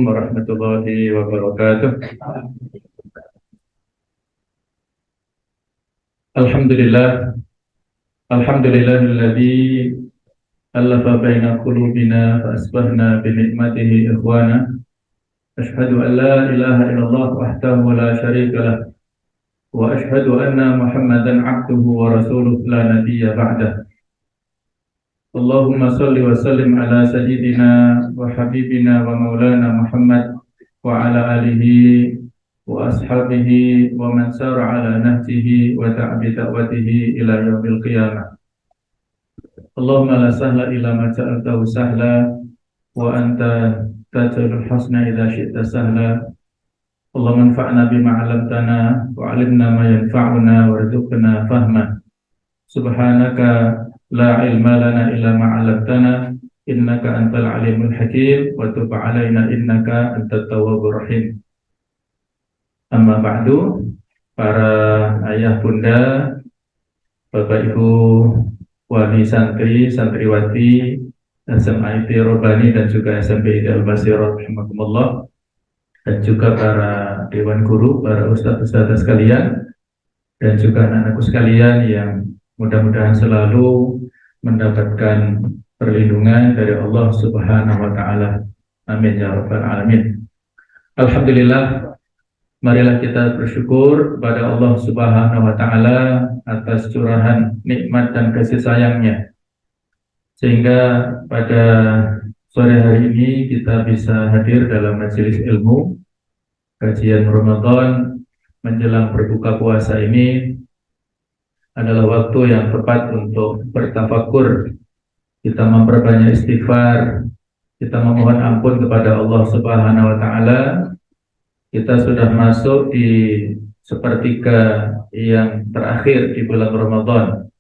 warahmatullahi wabarakatuh. Alhamdulillah, alhamdulillahilladzi alafa baina qulubina fa asbahna bi ni'matihi ikhwana. Ashhadu an la ilaha illallah wahdahu la syarika lah wa ashhadu anna Muhammadan abduhu wa rasuluh la nabiyya ba'dah. Allahumma salli wa sallim ala sayyidina wa habibina wa maulana Muhammad wa ala alihi wa ashabihi wa man sara ala nahjihi wa ta'bi da'watihi ila yaumil qiyamah. Allahumma la sahla illa ma ja'altahu sahla wa anta taj'alul hasna idza syi'ta sahla. Allahumma anfa'na bima 'allamtana wa 'allimna ma yanfa'una warzuqna fahma. Subhanaka la ilma lana illa ma 'allamtana innaka antal alimul hakim wa tub 'alaina innaka antat tawwabur rahim. Amma ba'du, para ayah bunda, bapak ibu, wali santri, santriwati, SMIT Robani dan juga SMP Ideal Basirah rahimakumullah, dan juga para dewan guru, para ustadz-ustadzah sekalian, dan juga anak-anakku sekalian yang mudah-mudahan selalu mendapatkan perlindungan dari Allah Subhanahu wa taala. Amin ya rabbal alamin. Alhamdulillah, marilah kita bersyukur kepada Allah Subhanahu wa taala atas curahan nikmat dan kasih sayangnya, sehingga pada sore hari ini kita bisa hadir dalam majelis ilmu kajian Ramadan menjelang berbuka puasa. Ini adalah waktu yang tepat untuk bertafakur, kita memperbanyak istighfar, kita memohon ampun kepada Allah Subhanahu wa taala. Kita sudah masuk di sepertiga yang terakhir di bulan Ramadan,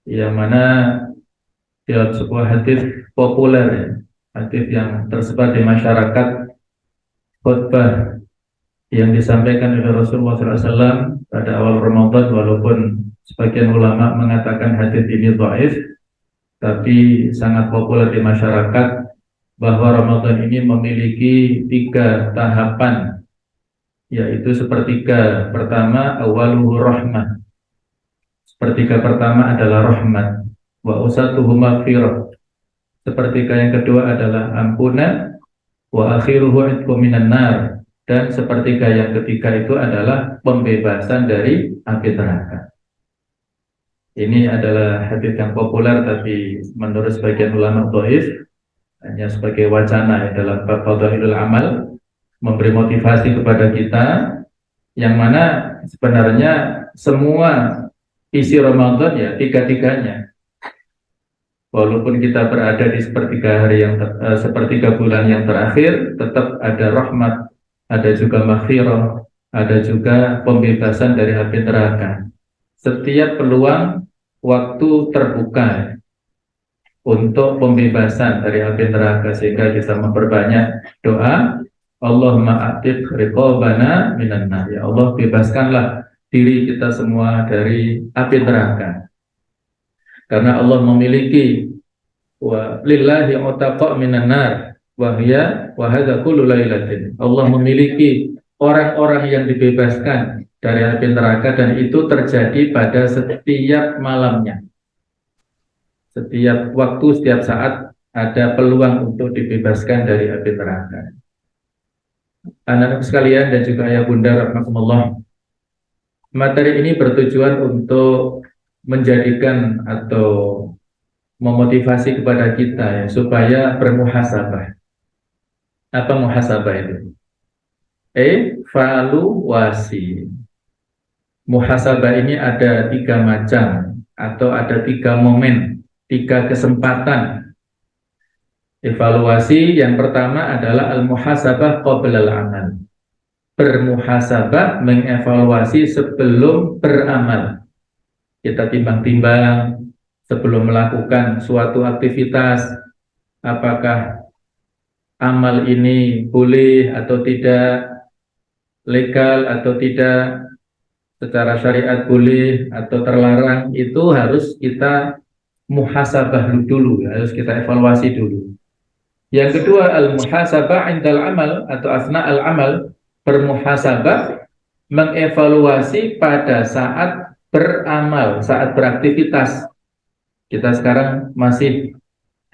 yang mana dalam sebuah hadis populer, hadis yang tersebar di masyarakat, khutbah yang disampaikan oleh Rasulullah SAW pada awal Ramadan, walaupun sebagian ulama mengatakan hadis ini dhaif, tapi sangat populer di masyarakat, bahwa Ramadan ini memiliki 3 tahapan, yaitu sepertiga pertama awaluhu rahmah, sepertiga pertama adalah rahmat, wa usatuhu maghfirah, sepertiga yang kedua adalah ampunan, wa akhiruhu itqu minan nar, dan sepertiga yang ketiga itu adalah pembebasan dari api neraka. Ini adalah hadis yang populer, tapi menurut sebagian ulama dhaif, hanya sebagai wacana dalam bab fadhailul amal, memberi motivasi kepada kita, yang mana sebenarnya semua isi Ramadan ya tiga-tiganya. Walaupun kita berada di sepertiga bulan yang terakhir, tetap ada rahmat, ada juga maghfirah, ada juga pembebasan dari api neraka. Setiap peluang waktu terbuka untuk pembebasan dari api neraka, sehingga kita memperbanyak doa, Allahumma a'tiq riqabana minan nar, ya Allah bebaskanlah diri kita semua dari api neraka. Karena Allah memiliki wa lillahi utaqa minan nar wa hiya wa hadza kullu lailatin. Allah memiliki orang-orang yang dibebaskan dari api neraka, dan itu terjadi pada setiap malamnya. Setiap waktu, setiap saat ada peluang untuk dibebaskan dari api neraka. Anak-anak sekalian dan juga ayah bunda rahimakumullah, materi ini bertujuan untuk menjadikan atau memotivasi kepada kita ya, supaya bermuhasabah. Apa muhasabah itu? Evaluasi. Muhasabah ini ada 3 macam, atau ada 3 momen, 3 kesempatan. Evaluasi yang pertama adalah al-muhasabah qabla al-amal. Bermuhasabah, mengevaluasi sebelum beramal. Kita timbang-timbang sebelum melakukan suatu aktivitas, apakah amal ini boleh atau tidak, legal atau tidak, secara syariat boleh atau terlarang, itu harus kita muhasabah dulu, harus kita evaluasi dulu. Yang kedua, al-muhasabah indal amal atau asna al-amal, bermuhasabah, mengevaluasi pada saat beramal, saat beraktivitas. Kita sekarang masih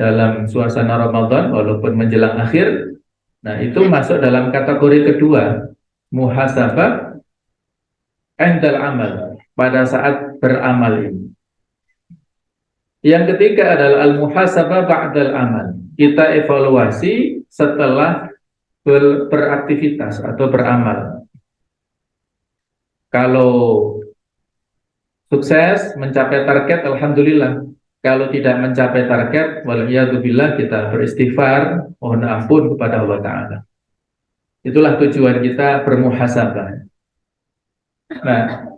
dalam suasana Ramadan walaupun menjelang akhir. Nah, itu masuk dalam kategori kedua, muhasabah indal amal, pada saat beramal ini. Yang ketiga adalah al-muhasabah ba'dal amal. Kita evaluasi setelah beraktivitas atau beramal. Kalau sukses mencapai target, alhamdulillah. Kalau tidak mencapai target, waliyadzubillah, kita beristighfar, mohon ampun kepada Allah Ta'ala. Itulah tujuan kita bermuhasabah. Nah,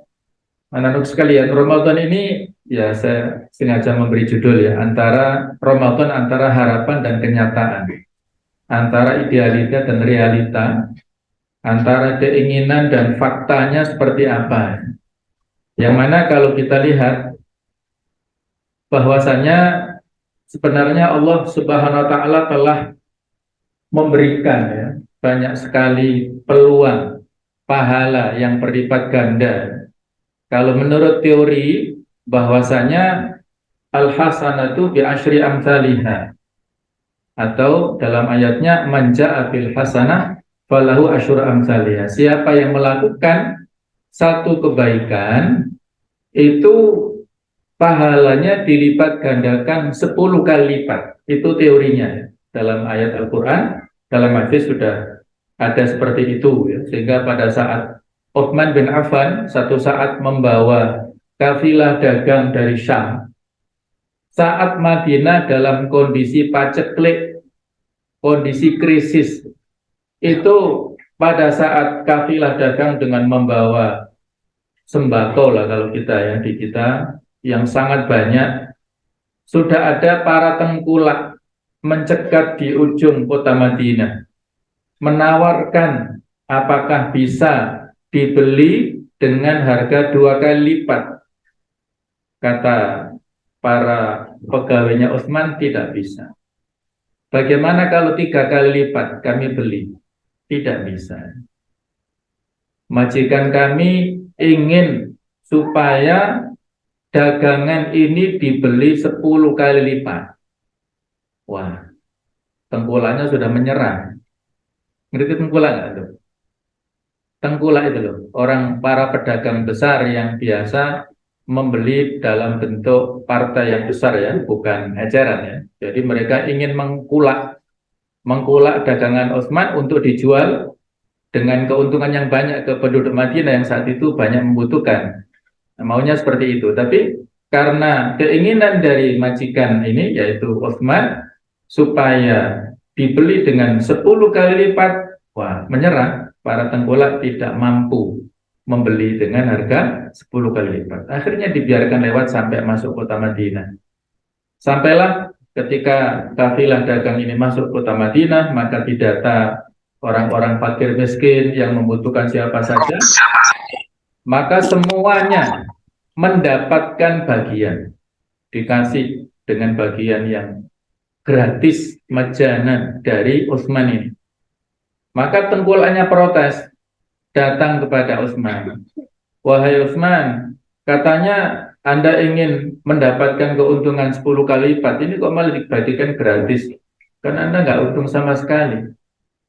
anak-anak sekalian, Ramadan ini, ya saya sengaja memberi judul ya, antara Ramadan, antara harapan dan kenyataan, antara idealita dan realita, antara keinginan dan faktanya seperti apa. Yang mana kalau kita lihat bahwasanya sebenarnya Allah Subhanahu wa taala telah memberikan ya banyak sekali peluang pahala yang berlipat ganda. Kalau menurut teori bahwasanya al-hasanatu bi asyri amsalihha, atau dalam ayatnya man jaa bil hasanah falahu asyru amsalihha. Siapa yang melakukan satu kebaikan itu pahalanya dilipat gandakan 10 kali lipat. Itu teorinya. Dalam ayat Al-Quran, dalam hadis sudah ada seperti itu ya. Sehingga pada saat Utsman bin Affan satu saat membawa kafilah dagang dari Syam, saat Madinah dalam kondisi paceklik, kondisi krisis, itu pada saat kafilah dagang dengan membawa sembako lah kalau kita ya, di kita yang sangat banyak, sudah ada para tengkulak mencegat di ujung kota Madinah, menawarkan apakah bisa dibeli dengan harga 2 kali lipat. Kata para pegawainya Utsman, tidak bisa. Bagaimana kalau 3 kali lipat kami beli? Tidak bisa. Majikan kami ingin supaya dagangan ini dibeli 10 kali lipat. Wah, tengkulaknya sudah menyerah. Ngerti tengkulak nggak tuh? Tengkulak itu loh, orang para pedagang besar yang biasa membeli dalam bentuk partai yang besar ya, bukan eceran ya. Jadi mereka ingin mengkulak dagangan Utsman untuk dijual dengan keuntungan yang banyak ke penduduk Madinah yang saat itu banyak membutuhkan. Nah, maunya seperti itu. Tapi karena keinginan dari majikan ini, yaitu Utsman, supaya dibeli dengan 10 kali lipat, wah, menyerah. Para tengkulak tidak mampu membeli dengan harga 10 kali lipat. Akhirnya dibiarkan lewat sampai masuk kota Madinah. Sampailah ketika kafilah dagang ini masuk kota Madinah, maka didata orang-orang fakir miskin yang membutuhkan siapa saja, maka semuanya mendapatkan bagian, dikasih dengan bagian yang gratis majanan dari Utsman ini. Maka tengkulaknya protes, datang kepada Utsman. Wahai Utsman, katanya Anda ingin mendapatkan keuntungan 10 kali lipat, ini kok malah dibagikan gratis? Kan Anda nggak untung sama sekali.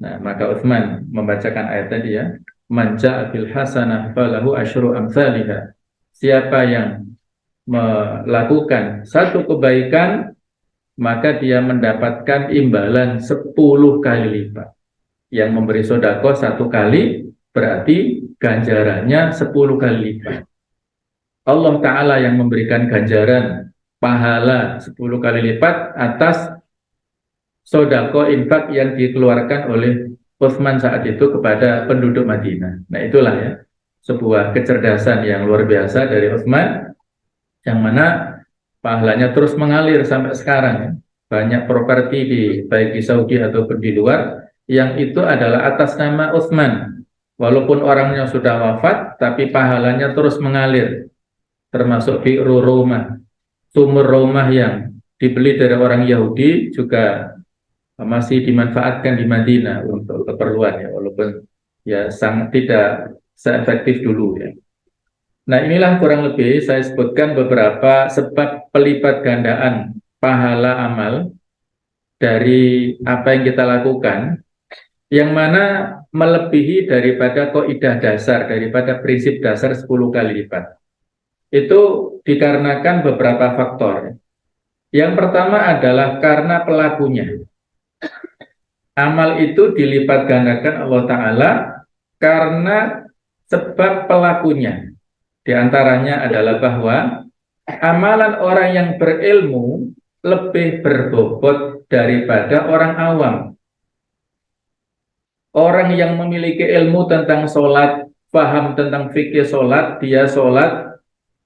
Nah, maka Utsman membacakan ayat tadi ya, man ja'a bil hasanah falahu asyru amsalihha. Siapa yang melakukan satu kebaikan, maka dia mendapatkan imbalan 10 kali lipat. Yang memberi sedekah 1 kali berarti ganjarannya 10 kali lipat. Allah Ta'ala yang memberikan ganjaran pahala 10 kali lipat atas sedekah infak yang dikeluarkan oleh Utsman saat itu kepada penduduk Madinah. Nah, itulah ya sebuah kecerdasan yang luar biasa dari Utsman, yang mana pahalanya terus mengalir sampai sekarang ya. Banyak properti di baik di Saudi ataupun di luar yang itu adalah atas nama Utsman. Walaupun orangnya sudah wafat, tapi pahalanya terus mengalir. Termasuk Bi'ru Rumah, sumur rumah yang dibeli dari orang Yahudi juga masih dimanfaatkan di Madinah untuk keperluan ya, walaupun ya sangat tidak seefektif dulu ya. Nah, inilah kurang lebih saya sebutkan beberapa sebab pelipat gandaan pahala amal dari apa yang kita lakukan, yang mana melebihi daripada kaidah dasar, daripada prinsip dasar 10 kali lipat. Itu dikarenakan beberapa faktor. Yang pertama adalah karena pelakunya. Amal itu dilipat gandakan Allah Ta'ala karena sebab pelakunya. Di antaranya adalah bahwa amalan orang yang berilmu lebih berbobot daripada orang awam. Orang yang memiliki ilmu tentang sholat, paham tentang fikih sholat, dia sholat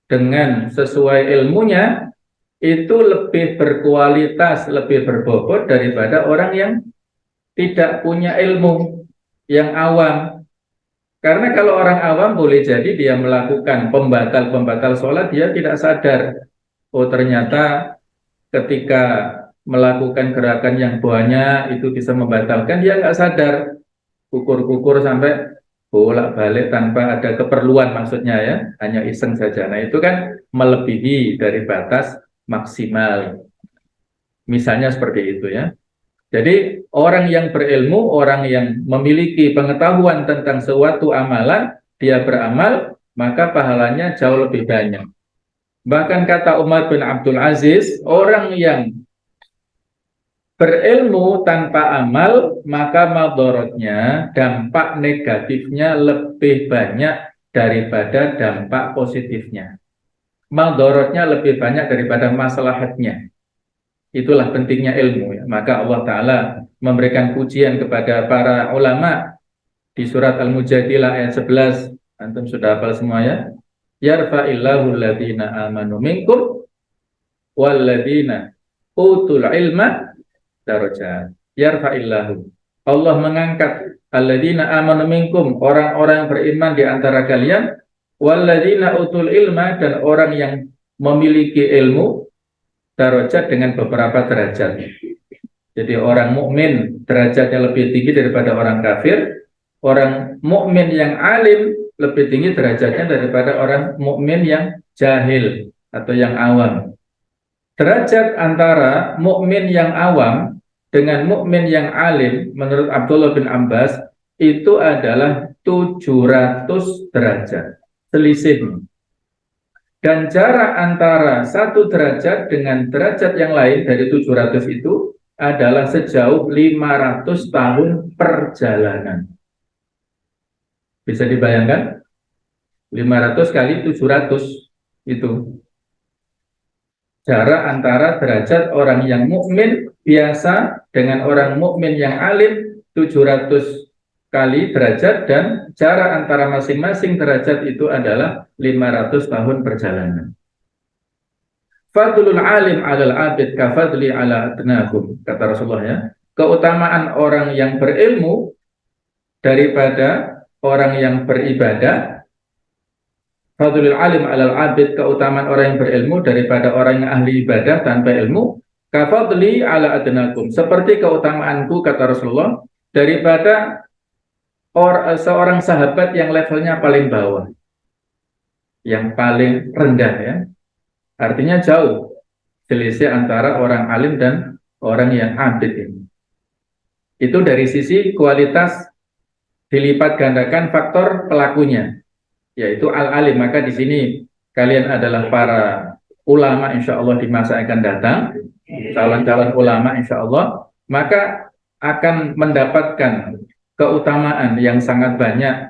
dengan sesuai ilmunya, itu lebih berkualitas, lebih berbobot daripada orang yang tidak punya ilmu, yang awam. Karena kalau orang awam boleh jadi dia melakukan pembatal-pembatal sholat, dia tidak sadar. Oh, ternyata ketika melakukan gerakan yang banyak itu bisa membatalkan, dia nggak sadar. Kukur-kukur sampai bolak-balik tanpa ada keperluan, maksudnya ya, hanya iseng saja. Nah, itu kan melebihi dari batas maksimal. Misalnya seperti itu ya. Jadi orang yang berilmu, orang yang memiliki pengetahuan tentang suatu amalan, dia beramal, maka pahalanya jauh lebih banyak. Bahkan kata Umar bin Abdul Aziz, orang yang berilmu tanpa amal, maka madorotnya, dampak negatifnya lebih banyak daripada dampak positifnya. Madorotnya lebih banyak daripada maslahatnya. Itulah pentingnya ilmu ya. Maka Allah Ta'ala memberikan pujian kepada para ulama di surat Al-Mujadilah ayat 11. Antum sudah hafal semua ya. Yarfa'illahu alladhina amanu minkum walladhina utul ilma darajat. Yarfa'illahu. Allah mengangkat alladhina amanu minkum, orang-orang yang beriman di antara kalian, walladhina utul ilma, dan orang yang memiliki ilmu, darajat dengan beberapa derajat. Jadi orang mukmin derajatnya lebih tinggi daripada orang kafir, orang mukmin yang alim lebih tinggi derajatnya daripada orang mukmin yang jahil atau yang awam. Derajat antara mukmin yang awam dengan mukmin yang alim menurut Abdullah bin Abbas itu adalah 700 derajat selisihnya. Dan jarak antara satu derajat dengan derajat yang lain dari 700 itu adalah sejauh 500 tahun perjalanan. Bisa dibayangkan? 500 kali 700 itu. Jarak antara derajat orang yang mukmin biasa dengan orang mukmin yang alim 700 kali derajat, dan jarak antara masing-masing derajat itu adalah 500 tahun perjalanan. Fadlul alim alal abid kafadli ala adnakum, kata Rasulullah ya. Keutamaan orang yang berilmu daripada orang yang beribadah. Fadlul alim alal abid, keutamaan orang yang berilmu daripada orang yang ahli ibadah tanpa ilmu. Kafadli ala adnakum, seperti keutamaanku, kata Rasulullah, daripada seorang sahabat yang levelnya paling bawah, yang paling rendah ya. Artinya jauh selisih antara orang alim dan orang yang abid ini. Itu dari sisi kualitas dilipat gandakan faktor pelakunya, yaitu al-alim. Maka di sini kalian adalah para ulama insya Allah di masa akan datang, calon-calon ulama insya Allah, maka akan mendapatkan keutamaan yang sangat banyak,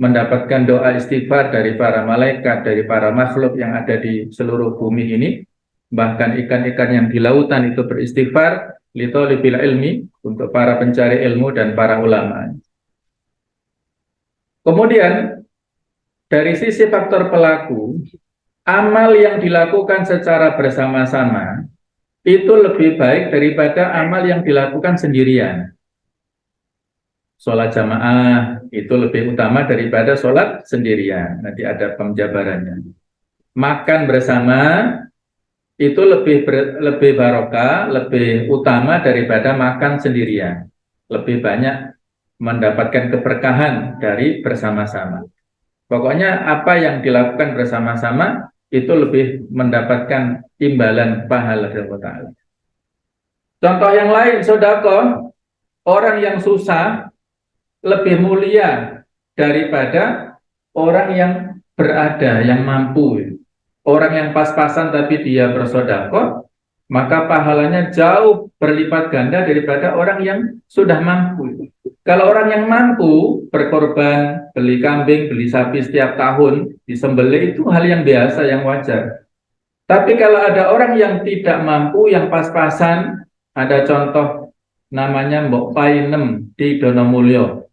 mendapatkan doa istighfar dari para malaikat, dari para makhluk yang ada di seluruh bumi ini. Bahkan ikan-ikan yang di lautan itu beristighfar litolibil ilmi, untuk para pencari ilmu dan para ulama. Kemudian dari sisi faktor pelaku, amal yang dilakukan secara bersama-sama itu lebih baik daripada amal yang dilakukan sendirian. Sholat jamaah itu lebih utama daripada sholat sendirian. Nanti ada penjabarannya. Makan bersama itu lebih barokah, lebih utama daripada makan sendirian. Lebih banyak mendapatkan keberkahan dari bersama-sama. Pokoknya apa yang dilakukan bersama-sama itu lebih mendapatkan imbalan pahala dari Allah Ta'ala. Contoh yang lain, sedekah, orang yang susah lebih mulia daripada orang yang berada, yang mampu. Orang yang pas-pasan tapi dia bersedekah, maka pahalanya jauh berlipat ganda daripada orang yang sudah mampu. Kalau orang yang mampu berkorban, beli kambing, beli sapi setiap tahun, disembelih itu hal yang biasa, yang wajar. Tapi kalau ada orang yang tidak mampu, yang pas-pasan, ada contoh namanya Mbok Painem di Donomulyo.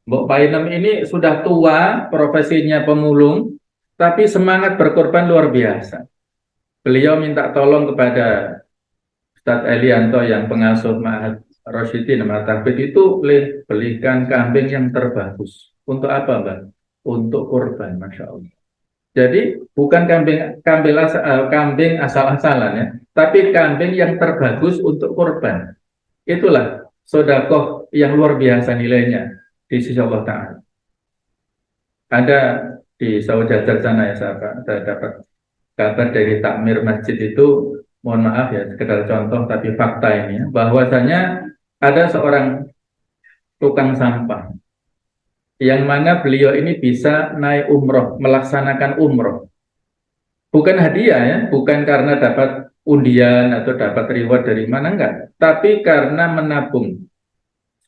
Mbok Painem ini sudah tua, profesinya pemulung, tapi semangat berkorban luar biasa. Beliau minta tolong kepada Ustadz Elianto yang pengasuh Ma'had Rosyidin Matahfid itu, belikan kambing yang terbagus. Untuk apa, Mbak? Untuk kurban, Masya Allah. Jadi bukan kambing asal-asalan ya, tapi kambing yang terbagus untuk kurban. Itulah sedekah yang luar biasa nilainya di sisi Allah Ta'ala. Ada di Saudi sana ya, saya dapat kabar dari takmir masjid itu, mohon maaf ya, sekedar contoh tapi fakta ini ya, bahwasanya ada seorang tukang sampah yang mana beliau ini bisa naik umroh, melaksanakan umroh. Bukan hadiah ya, bukan karena dapat undian atau dapat reward dari mana, enggak. Tapi karena menabung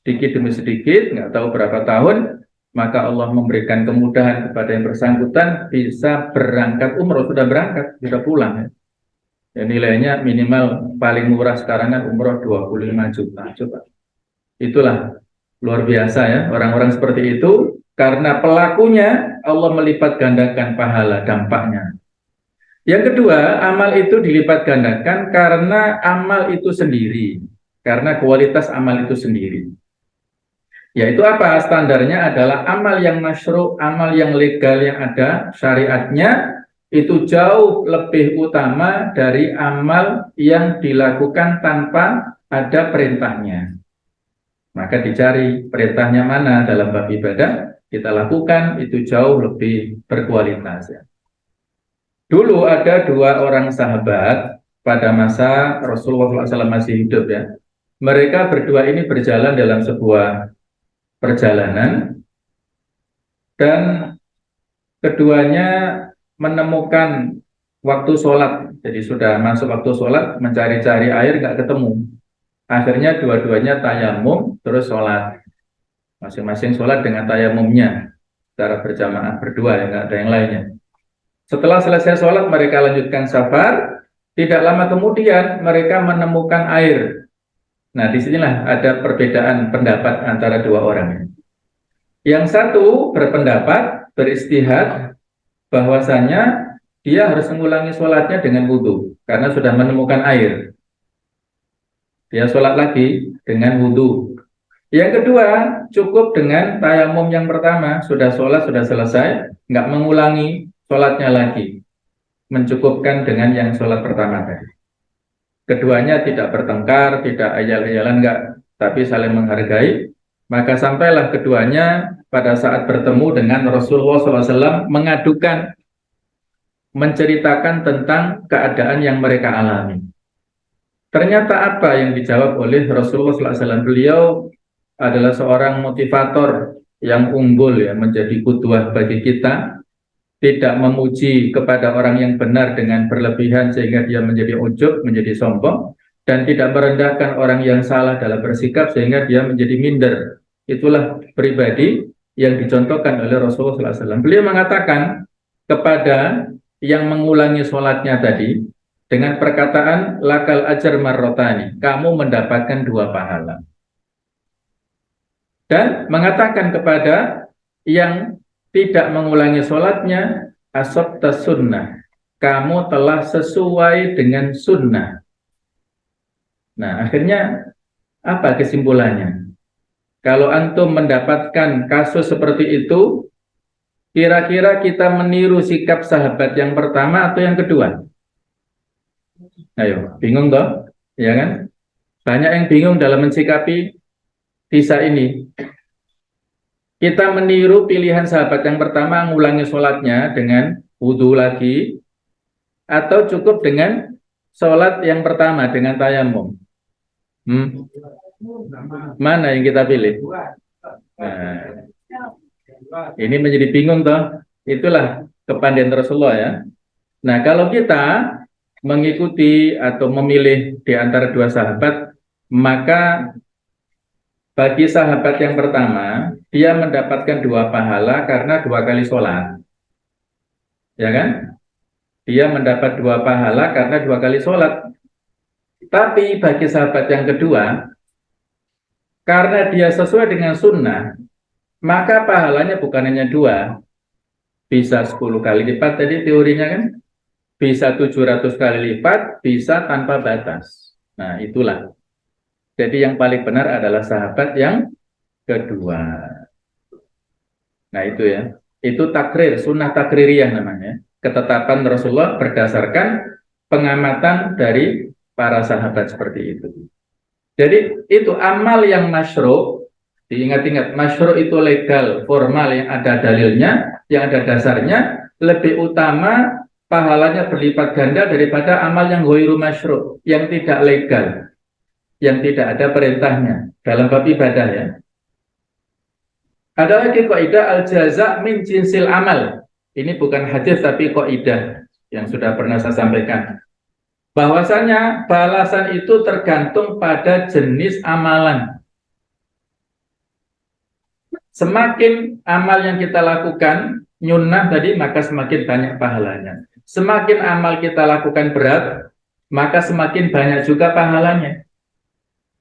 sedikit demi sedikit, nggak tahu berapa tahun, maka Allah memberikan kemudahan kepada yang bersangkutan bisa berangkat umroh, sudah berangkat, sudah pulang ya. Ya, nilainya minimal paling murah sekarang kan umroh 25 juta. Coba. Itulah luar biasa ya, orang-orang seperti itu, karena pelakunya Allah melipat gandakan pahala dampaknya. Yang kedua, amal itu dilipat gandakan karena amal itu sendiri, karena kualitas amal itu sendiri. Yaitu apa? Standarnya adalah amal yang masyru', amal yang legal yang ada syariatnya, itu jauh lebih utama dari amal yang dilakukan tanpa ada perintahnya. Maka dicari perintahnya mana dalam bab ibadah, kita lakukan, itu jauh lebih berkualitas ya. Dulu ada dua orang sahabat pada masa Rasulullah SAW masih hidup ya. Mereka berdua ini berjalan dalam sebuah perjalanan dan keduanya menemukan waktu sholat. Jadi sudah masuk waktu sholat, mencari-cari air nggak ketemu. Akhirnya dua-duanya tayamum terus sholat. Masing-masing sholat dengan tayamumnya secara berjamaah berdua ya, nggak ada yang lainnya. Setelah selesai sholat mereka lanjutkan safar. Tidak lama kemudian mereka menemukan air. Nah disinilah ada perbedaan pendapat antara dua orang. Yang satu berpendapat, beristihad bahwasanya dia harus mengulangi sholatnya dengan wudhu karena sudah menemukan air. Dia sholat lagi dengan wudhu. Yang kedua cukup dengan tayamum yang pertama, sudah sholat sudah selesai, nggak mengulangi sholatnya lagi, mencukupkan dengan yang sholat pertama tadi. Keduanya tidak bertengkar, tidak ayal-ayalan, enggak, tapi saling menghargai. Maka sampailah keduanya pada saat bertemu dengan Rasulullah SAW mengadukan, menceritakan tentang keadaan yang mereka alami. Ternyata apa yang dijawab oleh Rasulullah SAW? Beliau adalah seorang motivator yang unggul ya, menjadi qudwah bagi kita. Tidak memuji kepada orang yang benar dengan berlebihan sehingga dia menjadi ujub, menjadi sombong, dan tidak merendahkan orang yang salah dalam bersikap sehingga dia menjadi minder. Itulah pribadi yang dicontohkan oleh Rasulullah SAW. Beliau mengatakan kepada yang mengulangi sholatnya tadi dengan perkataan lakal ajar marrotani, kamu mendapatkan 2 pahala. Dan mengatakan kepada yang tidak mengulangi sholatnya, asabta sunnah, kamu telah sesuai dengan sunnah. Nah akhirnya apa kesimpulannya? Kalau antum mendapatkan kasus seperti itu, kira-kira kita meniru sikap sahabat yang pertama atau yang kedua? Ayo, bingung toh? Ya kan? Banyak yang bingung dalam mensikapi kisah ini. Kita meniru pilihan sahabat yang pertama, mengulangi sholatnya dengan wudhu lagi, atau cukup dengan sholat yang pertama dengan tayamum. Mana yang kita pilih? Nah, ini menjadi bingung toh. Itulah kepandaian Rasulullah ya. Nah, kalau kita mengikuti atau memilih di antara dua sahabat, maka bagi sahabat yang pertama, dia mendapatkan dua pahala karena dua kali sholat. Ya kan? Dia mendapat dua pahala karena dua kali sholat. Tapi bagi sahabat yang kedua, karena dia sesuai dengan sunnah, maka pahalanya bukan hanya dua, bisa 10 kali lipat. Tadi teorinya kan, bisa 700 kali lipat, bisa tanpa batas. Nah, itulah. Jadi yang paling benar adalah sahabat yang kedua. Nah, itu ya. Itu takrir, sunnah takririyah namanya. Ketetapan Rasulullah berdasarkan pengamatan dari para sahabat seperti itu. Jadi itu amal yang masyru', diingat-ingat, masyru' itu legal, formal, yang ada dalilnya, yang ada dasarnya, lebih utama pahalanya berlipat ganda daripada amal yang ghairu masyru', yang tidak legal, yang tidak ada perintahnya dalam bab ibadah ya. Ada lagi kaidah al-jaza' min jinsil amal. Ini bukan hadis tapi kaidah yang sudah pernah saya sampaikan. Bahwasanya balasan itu tergantung pada jenis amalan. Semakin amal yang kita lakukan nyunnah tadi, maka semakin banyak pahalanya. Semakin amal kita lakukan berat, maka semakin banyak juga pahalanya.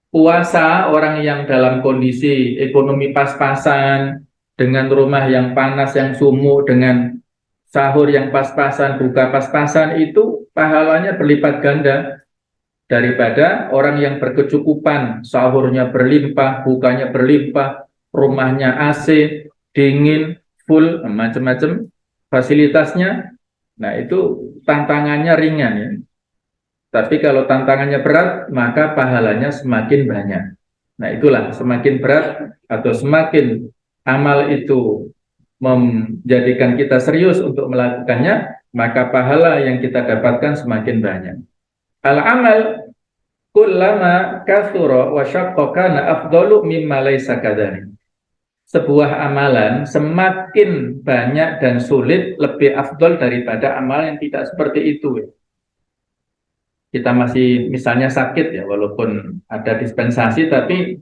Puasa, orang yang dalam kondisi ekonomi pas-pasan, dengan rumah yang panas, yang sumuk, dengan sahur yang pas-pasan, buka pas-pasan, itu pahalanya berlipat ganda daripada orang yang berkecukupan, sahurnya berlimpah, bukanya berlimpah, rumahnya AC, dingin, full, macam-macam fasilitasnya. Nah, itu tantangannya ringan ya. Tapi kalau tantangannya berat, maka pahalanya semakin banyak. Nah, itulah, semakin berat atau semakin amal itu menjadikan kita serius untuk melakukannya, maka pahala yang kita dapatkan semakin banyak. Al-amal kullama kathura wa syaqqa kana afdalu mimma laysa kadzalik. Sebuah amalan semakin banyak dan sulit lebih afdol daripada amal yang tidak seperti itu. Kita masih misalnya sakit ya, walaupun ada dispensasi, tapi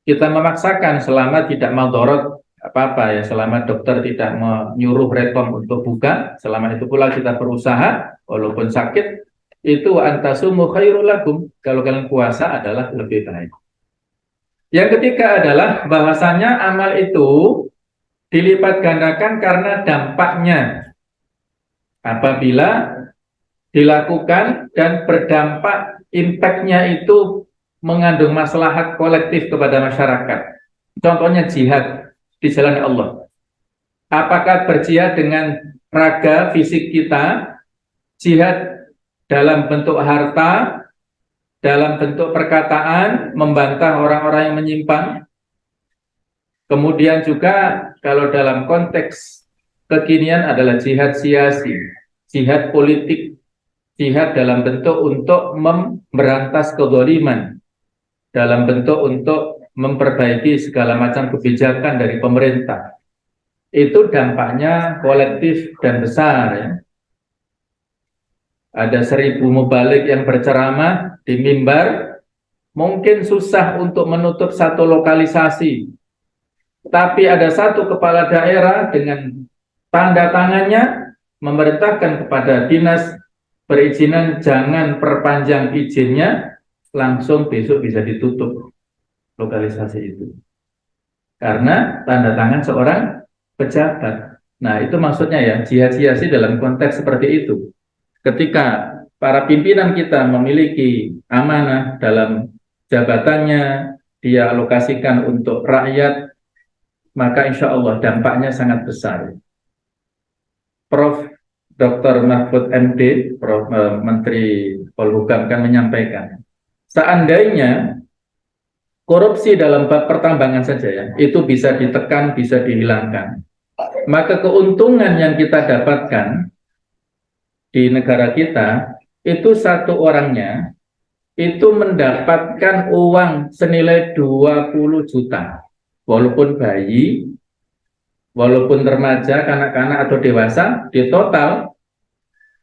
kita memaksakan selama tidak madharat apa-apa ya, selama dokter tidak menyuruh rekom untuk buka, selama itu pula kita berusaha walaupun sakit, itu antasumu khairul lakum, kalau kalian puasa adalah lebih baik. Yang ketiga adalah bahwasanya amal itu dilipat gandakan karena dampaknya. Apabila dilakukan dan berdampak, impactnya itu mengandung maslahat kolektif kepada masyarakat. Contohnya jihad di jalan Allah. Apakah berjihad dengan raga fisik kita, jihad dalam bentuk harta, dalam bentuk perkataan, membantah orang-orang yang menyimpang. Kemudian juga kalau dalam konteks kekinian adalah jihad siasi, jihad politik, jihad dalam bentuk untuk memberantas kezaliman, dalam bentuk untuk memperbaiki segala macam kebijakan dari pemerintah. Itu dampaknya kolektif dan besar ya. Ada 1000 mubalik yang berceramah di mimbar, mungkin susah untuk menutup satu lokalisasi, tapi ada satu kepala daerah dengan tanda tangannya memerintahkan kepada dinas perizinan jangan perpanjang izinnya, langsung besok bisa ditutup lokalisasi itu karena tanda tangan seorang pejabat. Nah, itu maksudnya ya, jihad siasi dalam konteks seperti itu. Ketika para pimpinan kita memiliki amanah dalam jabatannya, dia alokasikan untuk rakyat, maka insya Allah dampaknya sangat besar. Prof. Dr. Mahfud MD, Menteri Polhukam kan menyampaikan, seandainya korupsi dalam bab pertambangan saja ya, itu bisa ditekan, bisa dihilangkan, maka keuntungan yang kita dapatkan di negara kita itu satu orangnya itu mendapatkan uang senilai 20 juta. Walaupun bayi, walaupun remaja, kanak-kanak atau dewasa, di total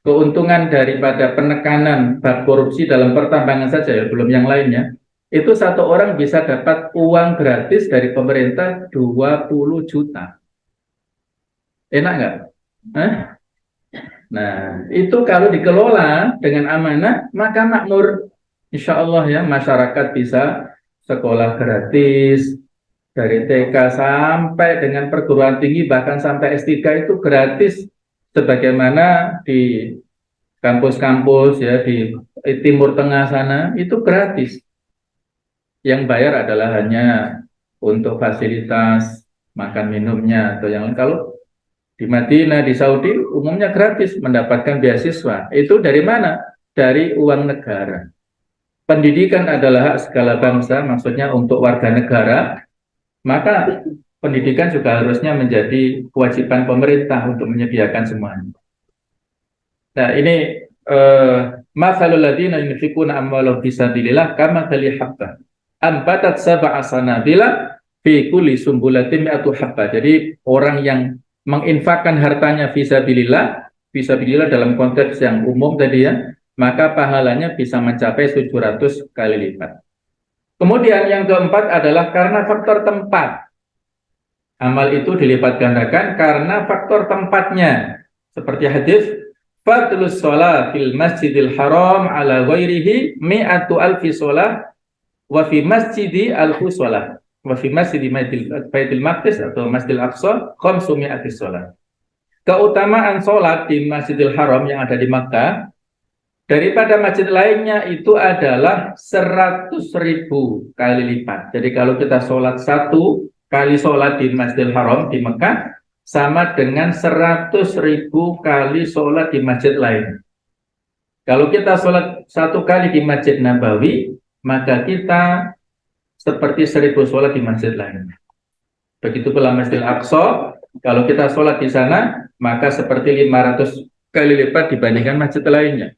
keuntungan daripada penekanan bab korupsi dalam pertambangan saja ya, belum yang lainnya, itu satu orang bisa dapat uang gratis dari pemerintah 20 juta. Enak nggak? Hah? Nah, itu kalau dikelola dengan amanah, maka makmur. Insya Allah ya, masyarakat bisa sekolah gratis, dari TK sampai dengan perguruan tinggi, bahkan sampai S3 itu gratis. Sebagaimana di kampus-kampus ya, di Timur Tengah sana, itu gratis. Yang bayar adalah hanya untuk fasilitas, makan minumnya, atau yang lain. Kalau di Madinah, di Saudi, umumnya gratis mendapatkan beasiswa. Itu dari mana? Dari uang negara. Pendidikan adalah hak segala bangsa, maksudnya untuk warga negara, maka pendidikan juga harusnya menjadi kewajiban pemerintah untuk menyediakan semuanya. Nah, ini masalul ladzina yunfikuna amwalahum fisabilillah kamathali habbah ambatat sab'a sanabila fi kulli sumbulatin mi'atu habbah. Jadi orang yang menginfakkan hartanya fisabilillah, fisabilillah dalam konteks yang umum tadi ya, maka pahalanya bisa mencapai 700 kali lipat. Kemudian yang keempat adalah karena faktor tempat. Amal itu dilipat gandakan karena faktor tempatnya. Seperti hadis, fadlus sholat fil masjidil haram ala ghairihi mi'atu alfi sholat wa fi masjidi alfu sholat wa fi masjidi baitil maqdis atau masjidil aqsa khamsu mi'ati sholat. Keutamaan sholat di Masjidil Haram yang ada di Makkah daripada masjid lainnya itu adalah 100.000 kali lipat. Jadi kalau kita sholat satu kali sholat di Masjidil Haram di Mekah sama dengan 100.000 kali sholat di masjid lain. Kalau kita sholat satu kali di Masjid Nabawi, maka kita seperti 1.000 sholat di masjid lain. Begitu pula Masjidil Aqsa, kalau kita sholat di sana, maka seperti 500 kali lipat dibandingkan masjid lainnya.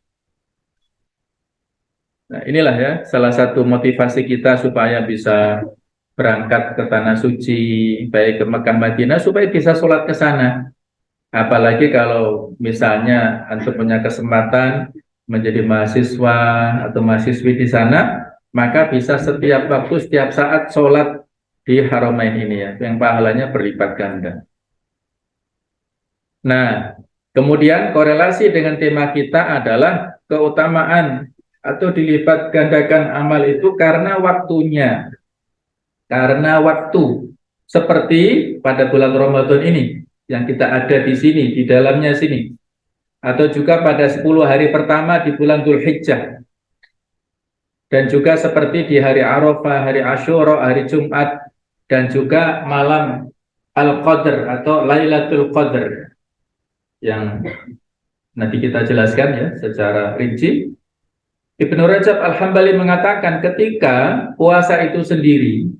Nah, inilah ya salah satu motivasi kita supaya bisa berangkat ke tanah suci, baik ke Mekah Madinah, supaya bisa sholat ke sana. Apalagi kalau misalnya antum punya kesempatan menjadi mahasiswa atau mahasiswi di sana, maka bisa setiap waktu, setiap saat sholat di Haramain ini ya, yang pahalanya berlipat ganda. Nah, kemudian korelasi dengan tema kita adalah keutamaan atau dilipat gandakan amal itu karena waktunya. Karena waktu. Seperti pada bulan Ramadan ini yang kita ada di sini, di dalamnya sini. Atau juga pada 10 hari pertama di bulan Dzulhijjah. Dan juga seperti di hari Arafah, hari Asyura, hari Jumat, dan juga malam Al-Qadr atau Lailatul Qadr yang nanti kita jelaskan ya secara rinci. Ibnu Rajab Al-Hambali mengatakan ketika puasa itu sendiri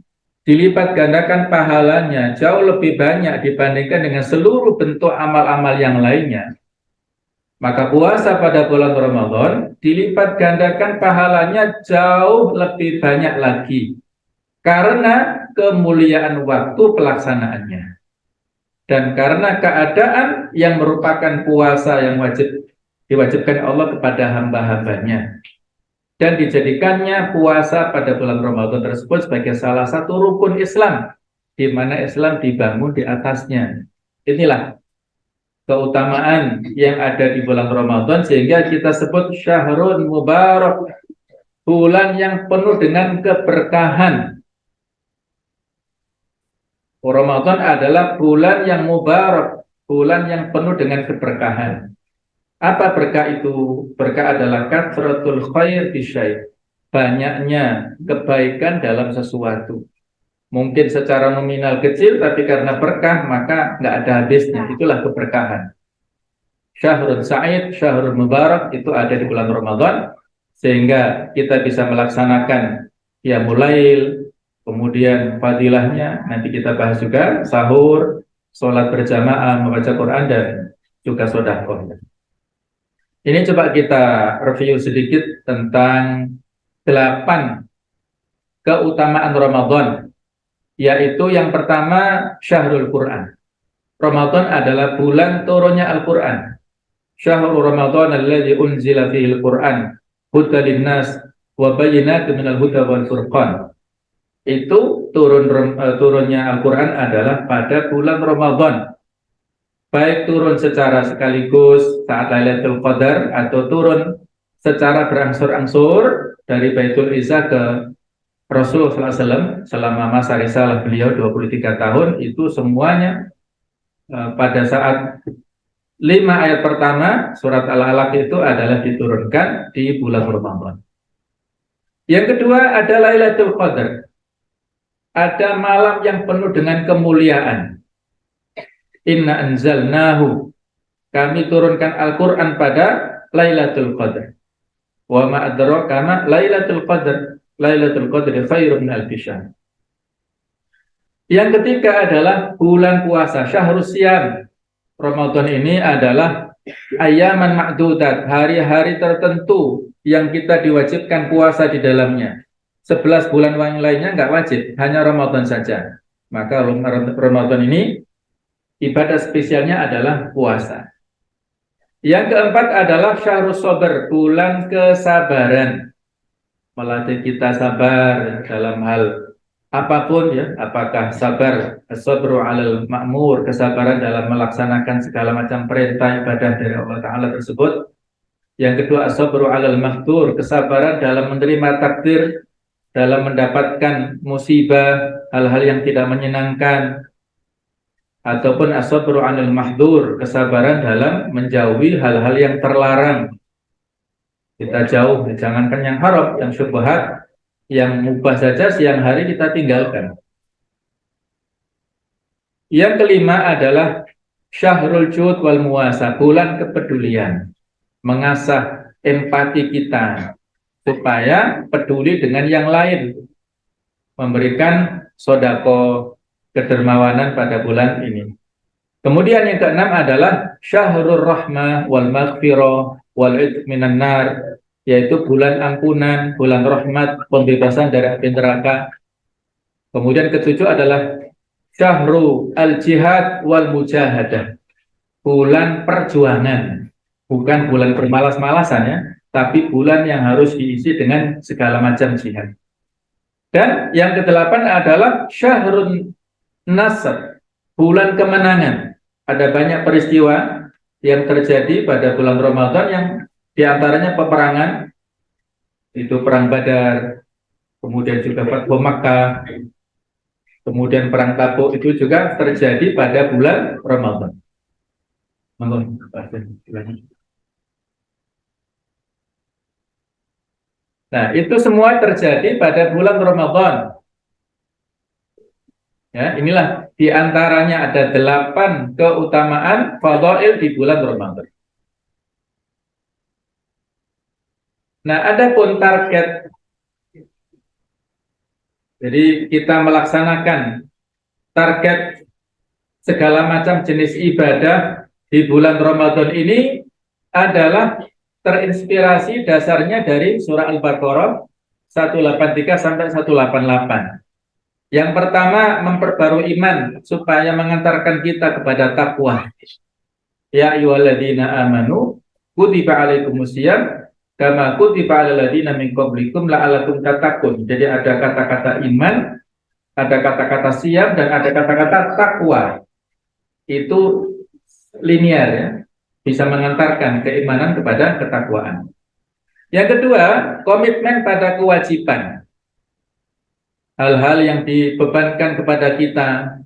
dilipat gandakan pahalanya jauh lebih banyak dibandingkan dengan seluruh bentuk amal-amal yang lainnya, maka puasa pada bulan Ramadan dilipat gandakan pahalanya jauh lebih banyak lagi karena kemuliaan waktu pelaksanaannya dan karena keadaan yang merupakan puasa yang diwajibkan Allah kepada hamba-hambanya. Dan dijadikannya puasa pada bulan Ramadan tersebut sebagai salah satu rukun Islam, di mana Islam dibangun di atasnya. Inilah keutamaan yang ada di bulan Ramadan, sehingga kita sebut Syahrul Mubarak, bulan yang penuh dengan keberkahan. Ramadan adalah bulan yang mubarak, bulan yang penuh dengan keberkahan. Apa berkah itu? Berkah adalah kathratul khair bisyai, banyaknya kebaikan dalam sesuatu. Mungkin secara nominal kecil, tapi karena berkah maka nggak ada habisnya. Itulah keberkahan. Syahrul Sa'id, Syahrul Mubarak itu ada di bulan Ramadan, sehingga kita bisa melaksanakan qiyamul lail, kemudian fadilahnya nanti kita bahas juga, sahur, sholat berjamaah, membaca Quran, dan juga sedekah. Ini coba kita review sedikit tentang 8 keutamaan Ramadan, yaitu yang pertama Syahrul Quran. Ramadan adalah bulan turunnya Al-Quran. Syahrul Ramadan alladzi unzila fihil Quran hudan linnas wa bayyinatin minal huda wal furqan. Itu turunnya Al-Quran adalah pada bulan Ramadan. Baik turun secara sekaligus saat Lailatul Qadar atau turun secara berangsur-angsur dari Baitul Izzah ke Rasulullah SAW selama masa risalah beliau 23 tahun, itu semuanya pada saat 5 ayat pertama surat Al-Alaq itu adalah diturunkan di bulan Ramadan. Yang kedua adalah Lailatul Qadar. Ada malam yang penuh dengan kemuliaan. Inna anzalnahu. Kami turunkan Al-Quran pada Lailatul Qadar. Wa ma adraka ma Lailatul Qadar. Lailatul Qadri khairun min alfi syahr. Yang ketiga adalah bulan puasa, Syahrus Syam. Ramadan ini adalah ayaman ma'dudat, hari-hari tertentu yang kita diwajibkan puasa di dalamnya. 11 bulan yang lainnya nggak wajib, hanya Ramadan saja. Maka Ramadan ini ibadah spesialnya adalah puasa. Yang keempat adalah Syahrus Sabr, bulan kesabaran. Melatih kita sabar dalam hal apapun, ya, apakah sabar as-sabru 'alal ma'mur, kesabaran dalam melaksanakan segala macam perintah ibadah dari Allah Ta'ala tersebut. Yang kedua as-sabru 'alal mahdur, kesabaran dalam menerima takdir, dalam mendapatkan musibah, hal-hal yang tidak menyenangkan. Ataupun as-sabru 'alal mahdur, kesabaran dalam menjauhi hal-hal yang terlarang. Kita jauh, jangankan yang haram, yang syubhat, yang mubah saja siang hari kita tinggalkan. Yang kelima adalah Syahrul Jud wal Muasa, bulan kepedulian. Mengasah empati kita supaya peduli dengan yang lain. Memberikan sodako, kedermawanan pada bulan ini. Kemudian yang keenam adalah Syahrul Rahmah wal Maghfirah wal Itq minan nar, yaitu bulan ampunan, bulan rahmat, pembebasan dari api neraka. Kemudian ketujuh adalah Syahrul al-jihad wal mujahadah, bulan perjuangan, bukan bulan bermalas-malasan, ya, tapi bulan yang harus diisi dengan segala macam jihad. Dan yang kedelapan adalah Syahrul Nasr, bulan kemenangan. Ada banyak peristiwa yang terjadi pada bulan Ramadan yang diantaranya peperangan, itu perang Badar, kemudian juga Fathu Makkah, kemudian perang Tabuk, itu juga terjadi pada bulan Ramadan. Nah, itu semua terjadi pada bulan Ramadan. Ya, inilah diantaranya ada 8 keutamaan fadhail di bulan Ramadan. Nah, ada pun target. Jadi kita melaksanakan target segala macam jenis ibadah di bulan Ramadan ini adalah terinspirasi dasarnya dari surah Al-Baqarah 183 sampai 188. Yang pertama, memperbarui iman supaya mengantarkan kita kepada takwa. Ya ayyuhalladzina amanu kutiba alaikumusiyam kama kutiba alal ladzina min qablikum la'allakum tattaqun. Jadi ada kata-kata iman, ada kata-kata siam, dan ada kata-kata takwa. Itu linear, ya, bisa mengantarkan keimanan kepada ketakwaan. Yang kedua, komitmen pada kewajiban. Hal-hal yang dibebankan kepada kita,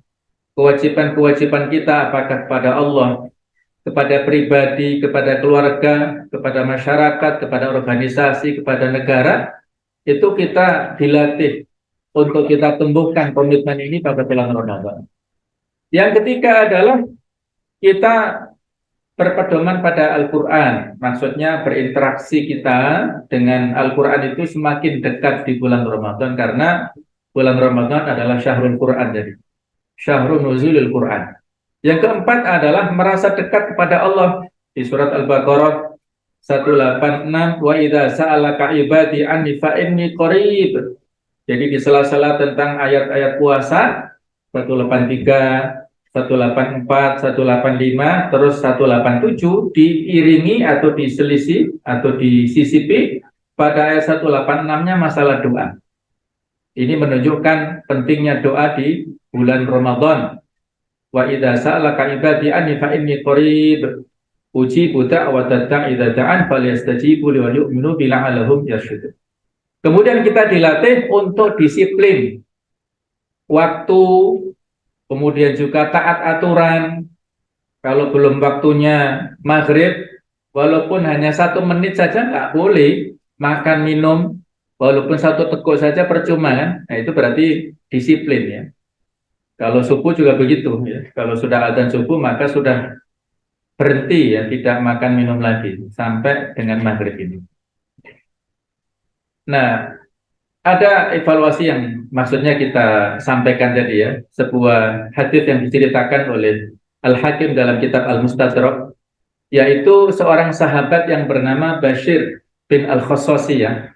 kewajiban-kewajiban kita, apakah kepada Allah, kepada pribadi, kepada keluarga, kepada masyarakat, kepada organisasi, kepada negara, itu kita dilatih untuk kita tumbuhkan komitmen ini pada bulan Ramadan. Yang ketiga adalah kita berpedoman pada Al-Quran, maksudnya berinteraksi kita dengan Al-Quran itu semakin dekat di bulan Ramadan, karena bulan Ramadan adalah syahrul Quran, jadi syahrul nuzulil Quran. Yang keempat adalah merasa dekat kepada Allah. Di surat Al-Baqarah 186, wa idza sa'alaka ibadi anni fa inni qarib. Jadi di sela-sela tentang ayat-ayat puasa 183, 184, 185, terus 187 diiringi atau diselisih atau disisipi pada ayat 186-nya masalah doa. Ini menunjukkan pentingnya doa di bulan Ramadan. Wa idza sa'alaka ibadi anni fa inni qarib ujibu da'watad da'i idza da'an falyastajibu li wa yu'minu bi la'allahum yarshudun. Kemudian kita dilatih untuk disiplin waktu, kemudian juga taat aturan. Kalau belum waktunya maghrib, walaupun hanya 1 menit saja nggak boleh makan minum, walaupun 1 teguk saja percuma kan. Nah itu berarti disiplin ya. Kalau subuh juga begitu ya. Kalau sudah adzan subuh maka sudah berhenti ya, tidak makan minum lagi sampai dengan maghrib ini. Nah, ada evaluasi yang maksudnya kita sampaikan tadi ya, sebuah hadits yang diceritakan oleh Al-Hakim dalam kitab Al-Mustadrak, yaitu seorang sahabat yang bernama Bashir bin Al-Khassasiyah.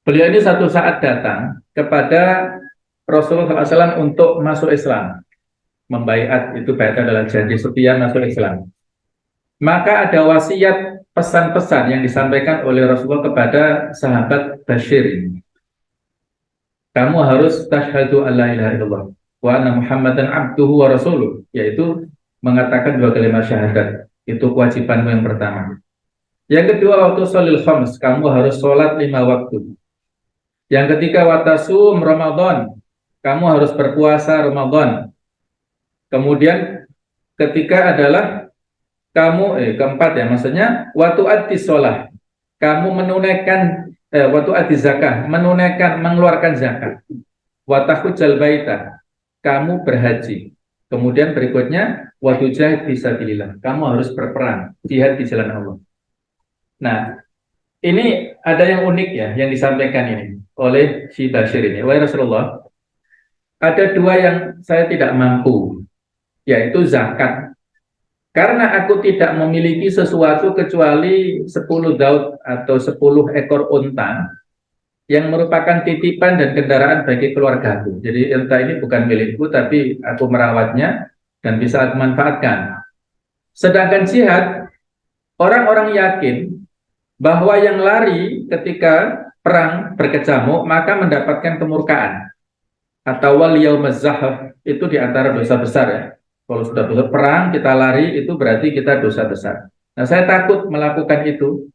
Beliau ini satu saat datang kepada Rasulullah SAW untuk masuk Islam. Membaiat, itu baiat adalah janji setia masuk Islam. Maka ada wasiat pesan-pesan yang disampaikan oleh Rasulullah kepada sahabat Bashir ini. Kamu harus tasyhadu an la ilaha illallah wa anna Muhammadan abduhu wa rasuluh, yaitu mengatakan 2 kalimat syahadat. Itu kewajibanmu yang pertama. Yang kedua, waktu sholil khams, kamu harus sholat 5 waktu. Yang ketiga, watasum Ramadan, kamu harus berpuasa Ramadan. Kemudian ketiga adalah keempat ya, maksudnya waktu adis sholat, kamu menunaikan waktu adis zakah, menunaikan, mengeluarkan zakat. Watahujjal baita, kamu berhaji. Kemudian berikutnya waktu jihad fisabilillah, kamu harus berperang, jihad di jalan Allah. Nah, ini ada yang unik ya yang disampaikan ini oleh si Bashir ini. Wahai Rasulullah, ada 2 yang saya tidak mampu, yaitu zakat. Karena aku tidak memiliki sesuatu kecuali 10 daud atau 10 ekor unta yang merupakan titipan dan kendaraan bagi keluargaku. Jadi unta ini bukan milikku, tapi aku merawatnya dan bisa aku manfaatkan. Sedangkan jihad, orang-orang yakin bahwa yang lari ketika perang berkecamuk maka mendapatkan kemurkaan. Atau wal yaumaz zahf, itu diantara dosa besar ya. Kalau sudah perang, kita lari, itu berarti kita dosa besar. Nah, saya takut melakukan itu.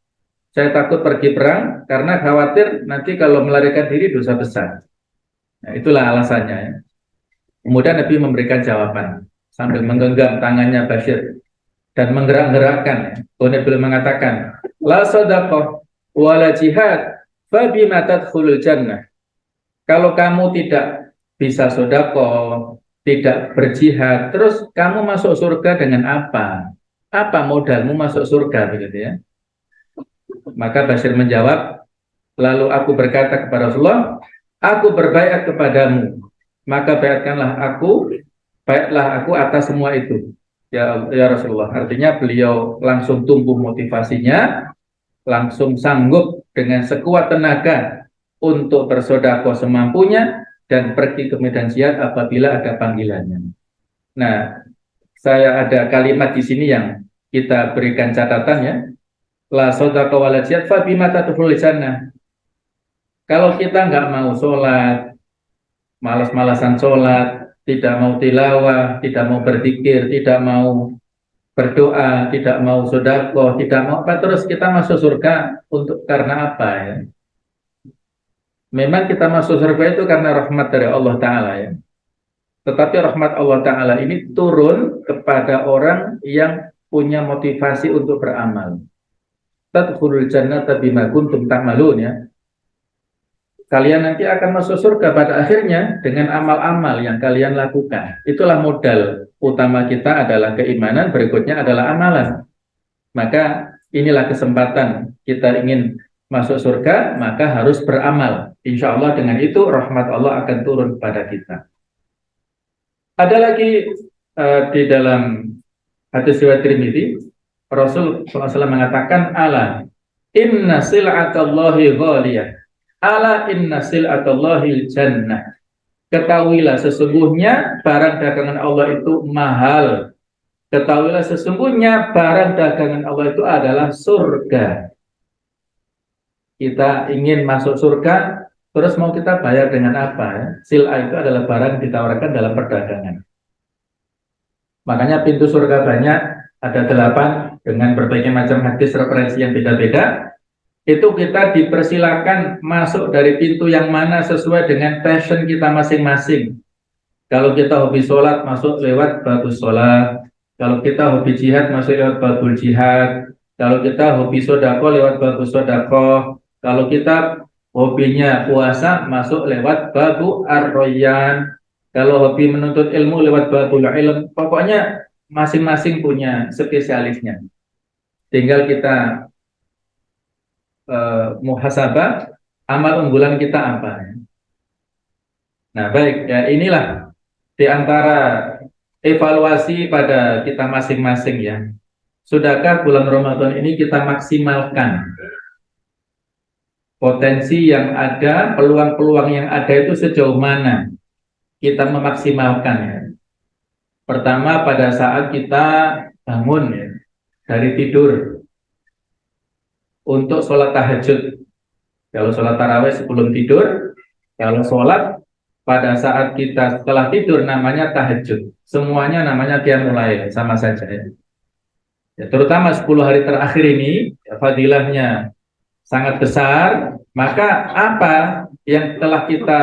Saya takut pergi perang, karena khawatir nanti kalau melarikan diri dosa besar. Nah, itulah alasannya ya. Kemudian Nabi memberikan jawaban, sambil menggenggam tangannya Bashir, dan menggerak-gerakkan. Ya. Kemudian beliau mengatakan, La sadaqah wala jihad, fabima tadkhulul jannah. Kalau kamu tidak bisa sedekah, tidak berjihad, terus kamu masuk surga dengan apa? Apa modalmu masuk surga, begitu ya? Maka Bashir menjawab, lalu aku berkata kepada Rasulullah, aku berbaiat kepadamu, maka baiklah aku atas semua itu. Ya Rasulullah, artinya beliau langsung tumbuh motivasinya, langsung sanggup dengan sekuat tenaga untuk bersedekah semampunya, dan pergi ke medan jihad apabila ada panggilannya. Nah, saya ada kalimat di sini yang kita berikan catatan ya. La shadaqah wala jihad fa bima tadkhulul jannah. Kalau kita nggak mau sholat, malas-malasan sholat, tidak mau tilawah, tidak mau berzikir, tidak mau berdoa, tidak mau sedekah, tidak mau apa, terus kita masuk surga untuk karena apa ya? Memang kita masuk surga itu karena rahmat dari Allah Ta'ala ya. Tetapi rahmat Allah Ta'ala ini turun kepada orang yang punya motivasi untuk beramal. Tadkhulul jannata bima kuntum ta'malun ya. kalian nanti akan masuk surga pada akhirnya dengan amal-amal yang kalian lakukan. Itulah modal utama kita adalah keimanan, berikutnya adalah amalan. Maka inilah kesempatan kita ingin masuk surga, maka harus beramal. Insya Allah dengan itu rahmat Allah akan turun kepada kita. Ada lagi di dalam hadis riwayat Tirmidzi, Rasul SAW mengatakan, ala inna sil'atallahi ghaliyah, ala inna sil'atallahi jannah. Ketahuilah sesungguhnya barang dagangan Allah itu mahal. Ketahuilah sesungguhnya barang dagangan Allah itu adalah surga. Kita ingin masuk surga, terus mau kita bayar dengan apa? Sil'ah itu adalah barang ditawarkan dalam perdagangan. Makanya pintu surga banyak, ada 8 dengan berbagai macam hadis referensi yang beda-beda. Itu kita dipersilakan masuk dari pintu yang mana sesuai dengan passion kita masing-masing. Kalau kita hobi sholat, masuk lewat babus sholat. Kalau kita hobi jihad, masuk lewat babul jihad. Kalau kita hobi sodako, lewat babus sodako. Kalau kita hobinya puasa, masuk lewat babu ar-royan. Kalau hobi menuntut ilmu, lewat babul ilm. Pokoknya masing-masing punya spesialisnya. Tinggal kita muhasabah, amal unggulan kita apa. Nah baik, ya inilah di antara evaluasi pada kita masing-masing ya. Sudahkah bulan Ramadan ini kita maksimalkan potensi yang ada, peluang-peluang yang ada itu sejauh mana kita memaksimalkan ya. Pertama pada saat kita bangun ya, dari tidur untuk sholat tahajud. Kalau sholat tarawih sebelum tidur, kalau sholat pada saat kita setelah tidur namanya tahajud. Semuanya namanya qiyamul lail, sama saja ya. Ya, terutama 10 hari terakhir ini ya, fadilahnya sangat besar. Maka apa yang telah kita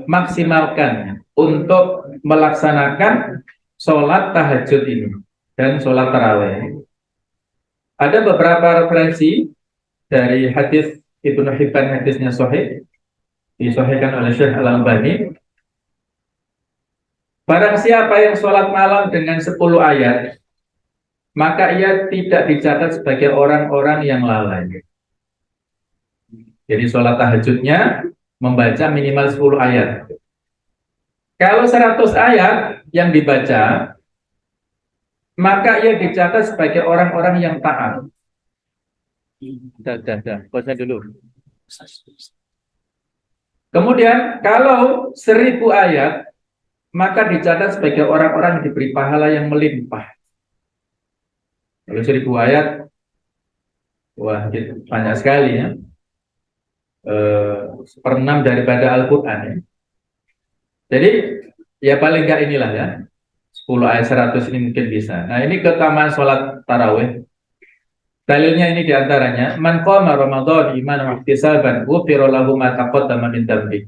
maksimalkan untuk melaksanakan sholat tahajud ini dan sholat tarawih? Ada beberapa referensi dari hadis Ibnu Hibban, hadisnya sahih, disahihkan oleh Syekh Al-Albani. Barang siapa yang sholat malam dengan 10 ayat, maka ia tidak dicatat sebagai orang-orang yang lalai. Jadi sholat tahajudnya membaca minimal 10 ayat. Kalau 100 ayat yang dibaca, maka ia dicatat sebagai orang-orang yang taat. Pause dulu. Kemudian kalau 1000 ayat, maka dicatat sebagai orang-orang yang diberi pahala yang melimpah. Kalau 1000 ayat, wah banyak sekali ya. 1/6 daripada Al-Quran ya. Jadi ya paling nggak inilah ya, 10 ayat 100 ini mungkin bisa. Nah ini keutamaan sholat tarawih. Dalilnya ini diantaranya, man qama Ramadan imanan wa ihtisaban ghufira lahu ma taqaddama min dzambi.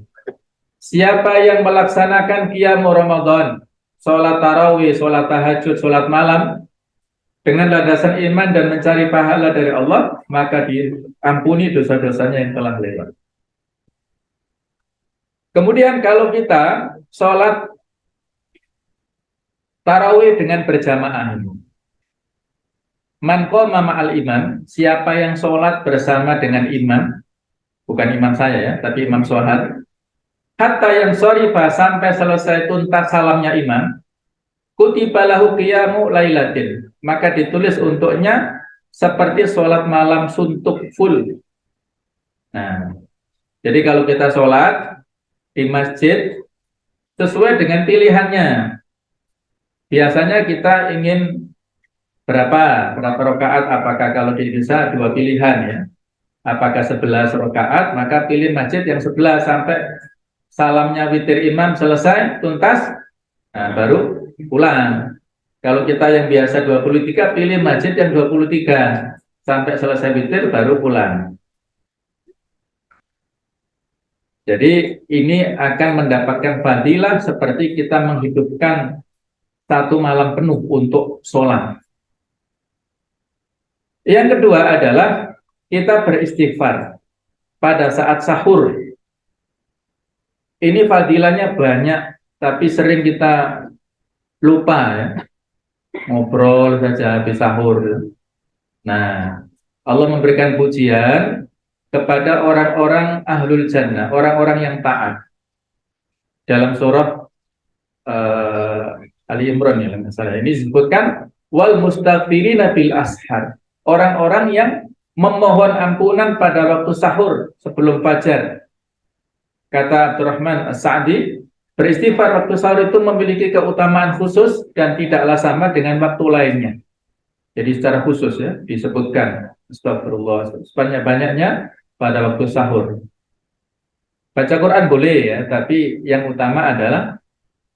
Siapa yang melaksanakan qiyamul Ramadan, sholat tarawih, sholat tahajud, sholat malam dengan landasan iman dan mencari pahala dari Allah, maka diampuni dosa-dosanya yang telah lewat. Kemudian kalau kita sholat tarawih dengan berjamaah, man qoma ma'al imam, siapa yang sholat bersama dengan imam, bukan imam saya ya, tapi imam sholat, hatta yang shorifa, sampai selesai tuntas salamnya imam, kutiba lahu qiyamu lailatin, maka ditulis untuknya seperti sholat malam suntuk full. Nah, jadi kalau kita sholat di masjid sesuai dengan pilihannya. Biasanya kita ingin berapa rakaat, apakah kalau di desa 2 pilihan ya, apakah 11 rakaat, maka pilih masjid yang 11 sampai salamnya witir imam selesai tuntas, nah baru pulang. Kalau kita yang biasa 23, pilih masjid yang 23 sampai selesai witir baru pulang. Jadi ini akan mendapatkan fadilah seperti kita menghidupkan 1 malam penuh untuk sholat. Yang kedua adalah kita beristighfar pada saat sahur. Ini fadilahnya banyak, tapi sering kita lupa ya, ngobrol saja habis sahur. Nah, Allah memberikan pujian kepada orang-orang ahlul jannah, orang-orang yang taat. Dalam surah Ali Imran ya, misalnya ini disebutkan wal mustaghfirina bil ashar. Orang-orang yang memohon ampunan pada waktu sahur sebelum fajar. Kata Abdurrahman As-Sa'di, beristighfar waktu sahur itu memiliki keutamaan khusus dan tidaklah sama dengan waktu lainnya. Jadi secara khusus ya disebutkan astagfirullah sebanyak-banyaknya pada waktu sahur. Baca Quran boleh ya, tapi yang utama adalah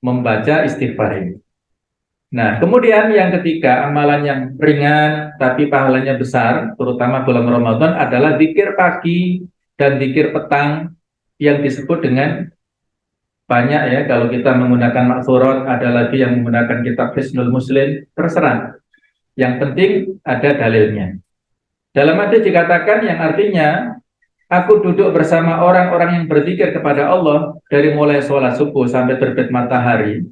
membaca istighfar ini. Nah, kemudian yang ketiga, amalan yang ringan tapi pahalanya besar, terutama bulan Ramadan adalah zikir pagi dan zikir petang yang disebut dengan banyak ya. Kalau kita menggunakan maksurat, ada lagi yang menggunakan kitab Hisnul Muslim, terserah. Yang penting ada dalilnya. Dalam hadis dikatakan yang artinya aku duduk bersama orang-orang yang berzikir kepada Allah dari mulai sholat subuh sampai terbit matahari.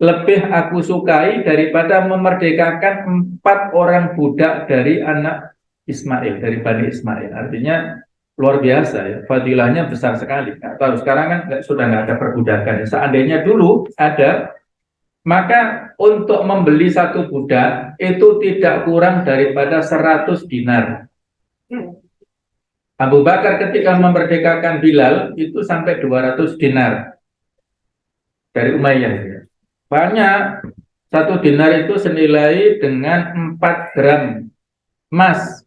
Lebih aku sukai daripada memerdekakan 4 orang budak dari anak Ismail, dari Bani Ismail. Artinya luar biasa ya, fadilahnya besar sekali. Tahu sekarang kan sudah nggak ada perbudakan. Seandainya dulu ada, maka untuk membeli satu budak itu tidak kurang daripada 100 dinar. Abu Bakar ketika memerdekakan Bilal itu sampai 200 dinar dari Umayyah. Banyak, satu dinar itu senilai dengan 4 gram emas.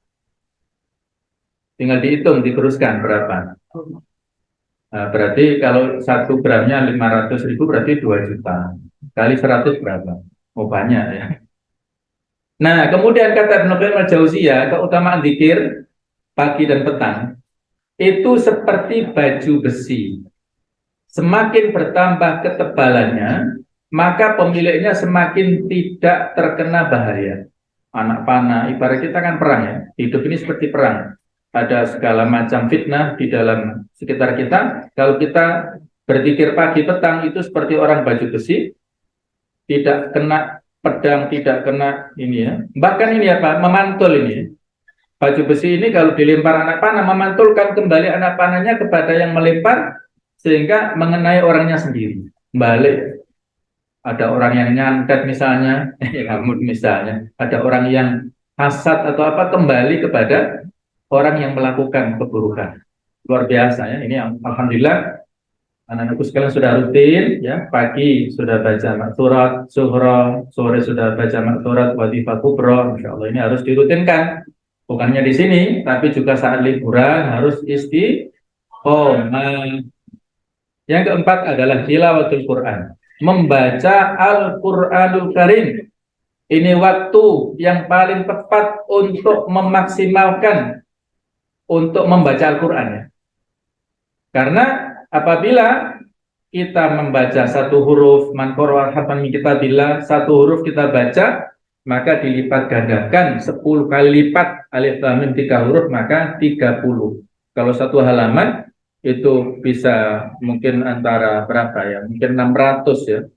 Tinggal dihitung, dikeruskan berapa. Nah, berarti kalau 1 gramnya 500.000 berarti 2 juta. Kali 100 berapa? Oh banyak ya. Nah, kemudian kata Ibnu Qayyim al-Jauziyah, keutamaan zikir pagi dan petang itu seperti baju besi. Semakin bertambah ketebalannya, maka pemiliknya semakin tidak terkena bahaya. Anak panah, ibarat kita kan perang ya. Hidup ini seperti perang. Ada segala macam fitnah di dalam sekitar kita. Kalau kita berzikir pagi petang itu seperti orang baju besi, tidak kena pedang, tidak kena ini ya. Bahkan ini apa? Memantul ini. Baju besi ini kalau dilempar anak panah, memantulkan kembali anak panahnya kepada yang melempar sehingga mengenai orangnya sendiri. Balik. Ada orang yang nyantet misalnya, misalnya, ada orang yang hasad atau apa, kembali kepada orang yang melakukan keburukan. Luar biasa ya, ini alhamdulillah anak-anakku sekalian sudah rutin ya, pagi sudah baca maksurat sughra, sore sudah baca maksurat wadifah kubra. Masya Allah, ini harus dirutinkan. Bukannya di sini, tapi juga saat liburan harus istiqomah. Yang keempat adalah tilawatul Quran. Membaca Al-Quranul Karim. Ini waktu yang paling tepat untuk memaksimalkan untuk membaca Al-Quran ya. Karena apabila kita membaca satu huruf, man qara'a harfan min kitabillah, satu huruf kita baca, maka dilipat gandakan 10 kali lipat, alif lam mim 3 huruf, maka 30. Kalau satu halaman itu bisa mungkin antara berapa ya, mungkin 600 ya,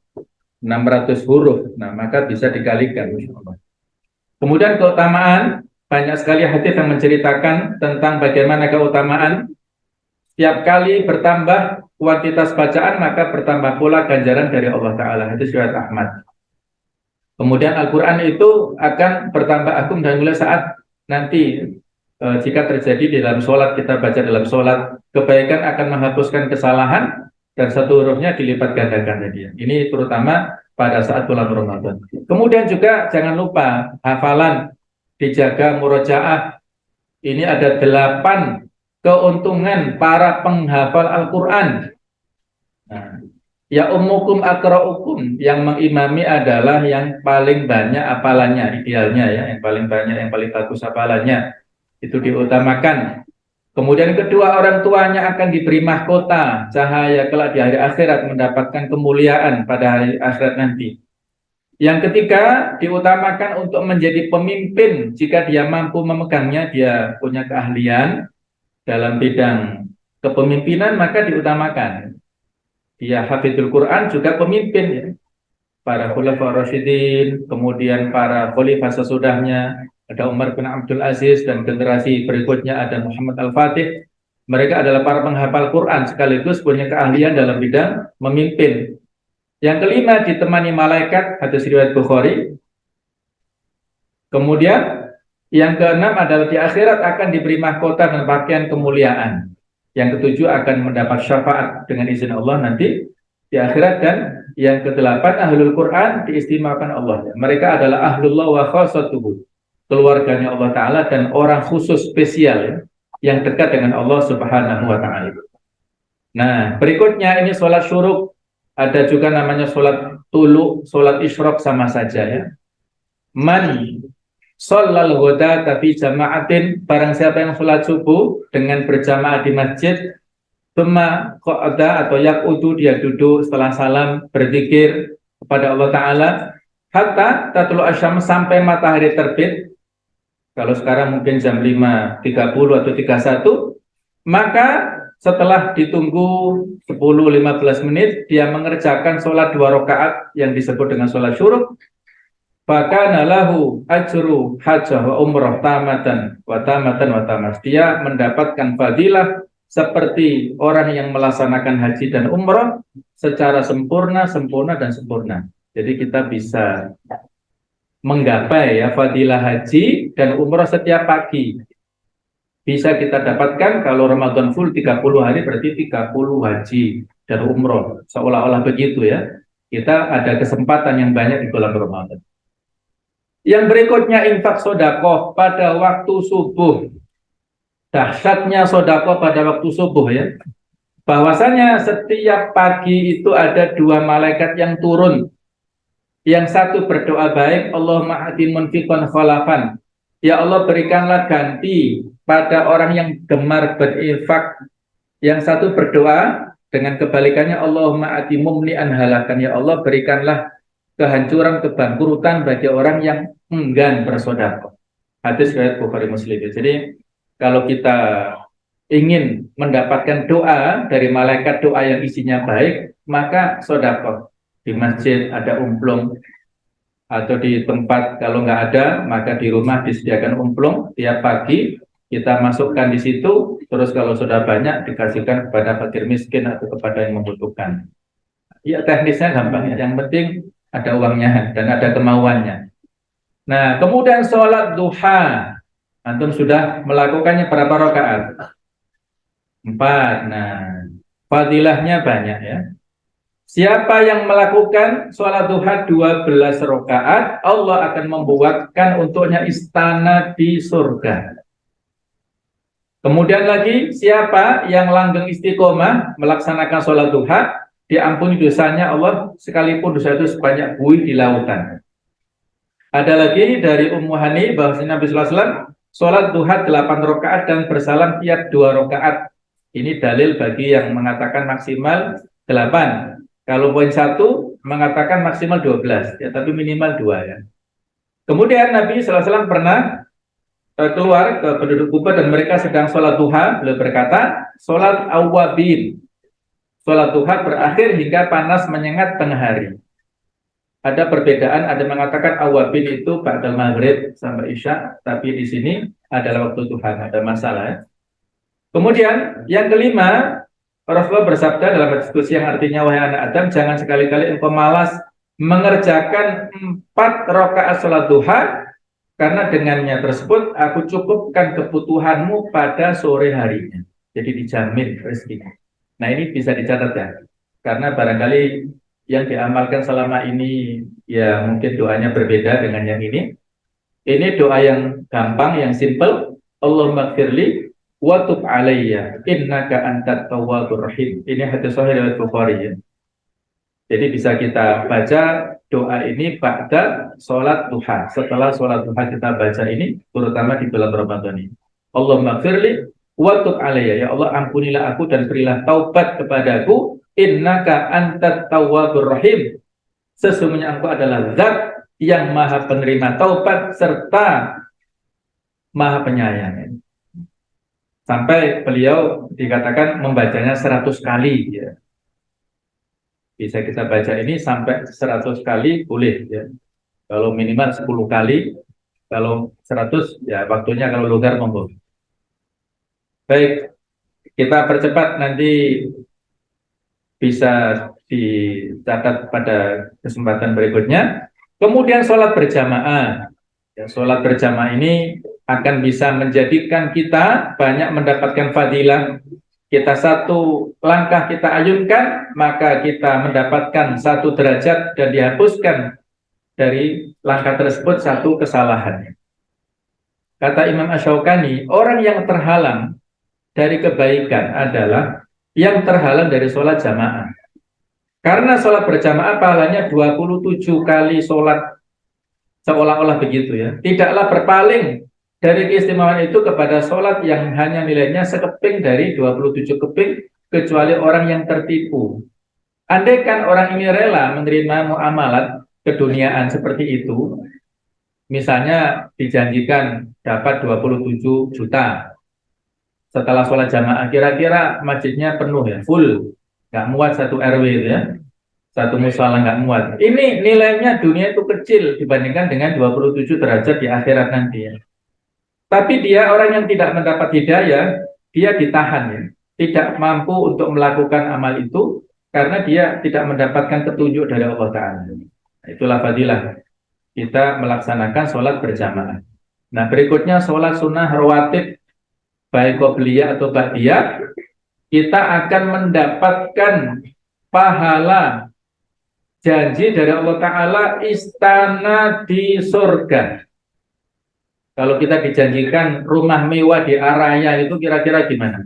600 huruf. Nah, maka bisa dikalikan. Kemudian keutamaan, banyak sekali hadis yang menceritakan tentang bagaimana keutamaan. Setiap kali bertambah kuantitas bacaan, maka bertambah pula ganjaran dari Allah Ta'ala. Hadis riwayat Ahmad. Kemudian Al-Quran itu akan bertambah agung dan mulia saat nanti jika terjadi di dalam sholat, kita baca dalam sholat, kebaikan akan menghapuskan kesalahan dan satu hurufnya dilipat gandakan tadi. Ini terutama pada saat bulan Ramadan. Kemudian juga jangan lupa hafalan, dijaga murojaah. Ini ada 8 keuntungan para penghafal Al-Quran. Nah, ya ummukum akra'ukum, yang mengimami adalah yang paling banyak hafalannya, idealnya ya, yang paling banyak, yang paling bagus hafalannya. Itu diutamakan. Kemudian kedua, orang tuanya akan diberi mahkota cahaya kelak di hari akhirat, mendapatkan kemuliaan pada hari akhirat nanti. Yang ketiga, diutamakan untuk menjadi pemimpin jika dia mampu memegangnya, dia punya keahlian dalam bidang kepemimpinan, maka diutamakan. dia hafidul Quran juga pemimpin ya. Para khulafaur rasyidin, kemudian para khalifah sesudahnya, ada Umar bin Abdul Aziz dan generasi berikutnya ada Muhammad Al-Fatih. Mereka adalah para penghafal Quran sekaligus punya keahlian dalam bidang memimpin. Yang kelima ditemani malaikat, hadis riwayat Bukhari. Kemudian yang keenam adalah di akhirat akan diberi mahkota dan pakaian kemuliaan. Yang ketujuh akan mendapat syafaat dengan izin Allah nanti di akhirat. Dan yang kedelapan ahlul Quran diistimewakan Allah. Mereka adalah ahlullah wa khasatuhu, keluarganya Allah Ta'ala dan orang khusus spesial ya, yang dekat dengan Allah Subhanahu wa Ta'ala. Nah, berikutnya ini sholat syuruk. Ada juga namanya sholat tulu, sholat isyrok sama saja ya. Man sholal ghoda tapi jama'atin, barang siapa yang sholat subuh dengan berjamaah di masjid, thumma qa'ada atau yaqudu, dia duduk setelah salam berzikir kepada Allah Ta'ala hatta tatlu asyams, sampai matahari terbit. Kalau sekarang mungkin jam 5.30 atau 31, maka setelah ditunggu 10-15 menit dia mengerjakan sholat 2 rakaat yang disebut dengan sholat syuruk, fakana lahu ajru hajjah wa umrah tamatan wa tamatan wa tamas, dia mendapatkan fadilah seperti orang yang melaksanakan haji dan umrah secara sempurna, sempurna dan sempurna. Jadi kita bisa menggapai ya fadilah haji dan umrah setiap pagi. Bisa kita dapatkan kalau Ramadan full 30 hari berarti 30 haji dan umroh, seolah-olah begitu ya. Kita ada kesempatan yang banyak di bulan Ramadan. Yang berikutnya infak sodakoh pada waktu subuh. Dahsyatnya sodakoh pada waktu subuh ya. Bahwasanya setiap pagi itu ada 2 malaikat yang turun. Yang satu berdoa baik, Allahumma ati munfiqan khalafan, ya Allah berikanlah ganti pada orang yang gemar berinfak. Yang satu berdoa dengan kebalikannya, Allahumma ati mumli'an halakan, ya Allah berikanlah kehancuran, kebangkrutan bagi orang yang enggan bersedekah. Hadis riwayat Bukhari Muslim. Jadi kalau kita ingin mendapatkan doa dari malaikat, doa yang isinya baik, maka sedekah. Di masjid ada umplung, atau di tempat kalau nggak ada maka di rumah disediakan umplung, tiap pagi kita masukkan di situ, terus kalau sudah banyak dikasihkan kepada fakir miskin atau kepada yang membutuhkan. Ya teknisnya gampang ya, yang penting ada uangnya dan ada kemauannya. Nah kemudian sholat duha, antum sudah melakukannya berapa rakaat? 4. Nah fadilahnya banyak ya. Siapa yang melakukan sholat duha 12 rakaat, Allah akan membuatkan untuknya istana di surga. Kemudian lagi, siapa yang langgeng istiqomah melaksanakan sholat duha, diampuni dosanya Allah sekalipun dosa itu sebanyak buih di lautan. Ada lagi dari Ummu Hani bahwasanya Nabi sallallahu alaihi wasallam sholat duha 8 rakaat dan bersalam tiap 2 rakaat. Ini dalil bagi yang mengatakan maksimal 8. Kalau poin 1 mengatakan maksimal 12 ya, tapi minimal 2 ya. Kemudian Nabi sallallahu alaihi wasallam pernah keluar ke penduduk Kuba dan mereka sedang sholat duha. Beliau berkata, sholat awwabin, sholat duha berakhir hingga panas menyengat tengah hari. Ada perbedaan, ada mengatakan awwabin itu ba'dal maghrib sampai isya, tapi di sini adalah waktu duha, ada masalah ya. Kemudian yang kelima, Rasulullah bersabda dalam diskusi yang artinya, wahai anak Adam, jangan sekali-kali engkau malas mengerjakan 4 rakaat sholat duha, karena dengannya tersebut aku cukupkan kebutuhanmu pada sore harinya. Jadi dijamin rezekinya. Nah ini bisa dicatat ya, karena barangkali yang diamalkan selama ini ya mungkin doanya berbeda dengan yang ini. Ini doa yang gampang, yang simple. Allahumma gfirli wa tub alayya innaka antat tawwabur rahim. Ini hadis sahih riwayat Bukhari ya. Jadi bisa kita baca doa ini ba'da sholat duha. Setelah sholat duha kita baca ini, terutama di bulan Ramadan ini. Allahumma gfirli wa tub alayya, ya Allah ampunilah aku dan berilah taubat kepadaku, innaka antat tawwabur rahim, sesungguhnya engkau adalah zat yang maha penerima taubat serta maha penyayang. Sampai beliau dikatakan membacanya 100 kali ya. Bisa kita baca ini sampai 100 kali boleh ya. Kalau minimal 10 kali, kalau 100 ya waktunya kalau longgar monggo. Baik, kita percepat nanti bisa dicatat pada kesempatan berikutnya. Kemudian sholat berjamaah. Ya, sholat berjamaah ini akan bisa menjadikan kita banyak mendapatkan fadilah. Kita satu langkah kita ayunkan, maka kita mendapatkan satu derajat dan dihapuskan dari langkah tersebut satu kesalahan. Kata Imam Asy-Syaukani, orang yang terhalang dari kebaikan adalah yang terhalang dari sholat jamaah. Karena sholat berjamaah pahalanya 27 kali sholat, seolah-olah begitu ya. Tidaklah berpaling dari keistimewaan itu kepada sholat yang hanya nilainya sekeping dari 27 keping, kecuali orang yang tertipu. Andaikan orang ini rela menerima muamalat keduniaan seperti itu, misalnya dijanjikan dapat 27 juta setelah sholat jamaah, kira-kira masjidnya penuh ya, full, nggak muat satu RW itu ya, satu musola nggak muat. Ini nilainya dunia itu kecil dibandingkan dengan 27 derajat di akhirat nanti ya. Tapi dia orang yang tidak mendapat hidayah, dia ditahan ya, tidak mampu untuk melakukan amal itu karena dia tidak mendapatkan petunjuk dari Allah Ta'ala. Itulah fadilah kita melaksanakan sholat berjamaah. Nah, berikutnya sholat sunnah rawatib, baik qobliyah atau ba'diyah, kita akan mendapatkan pahala janji dari Allah Ta'ala istana di surga. Kalau kita dijanjikan rumah mewah di Araya itu kira-kira gimana?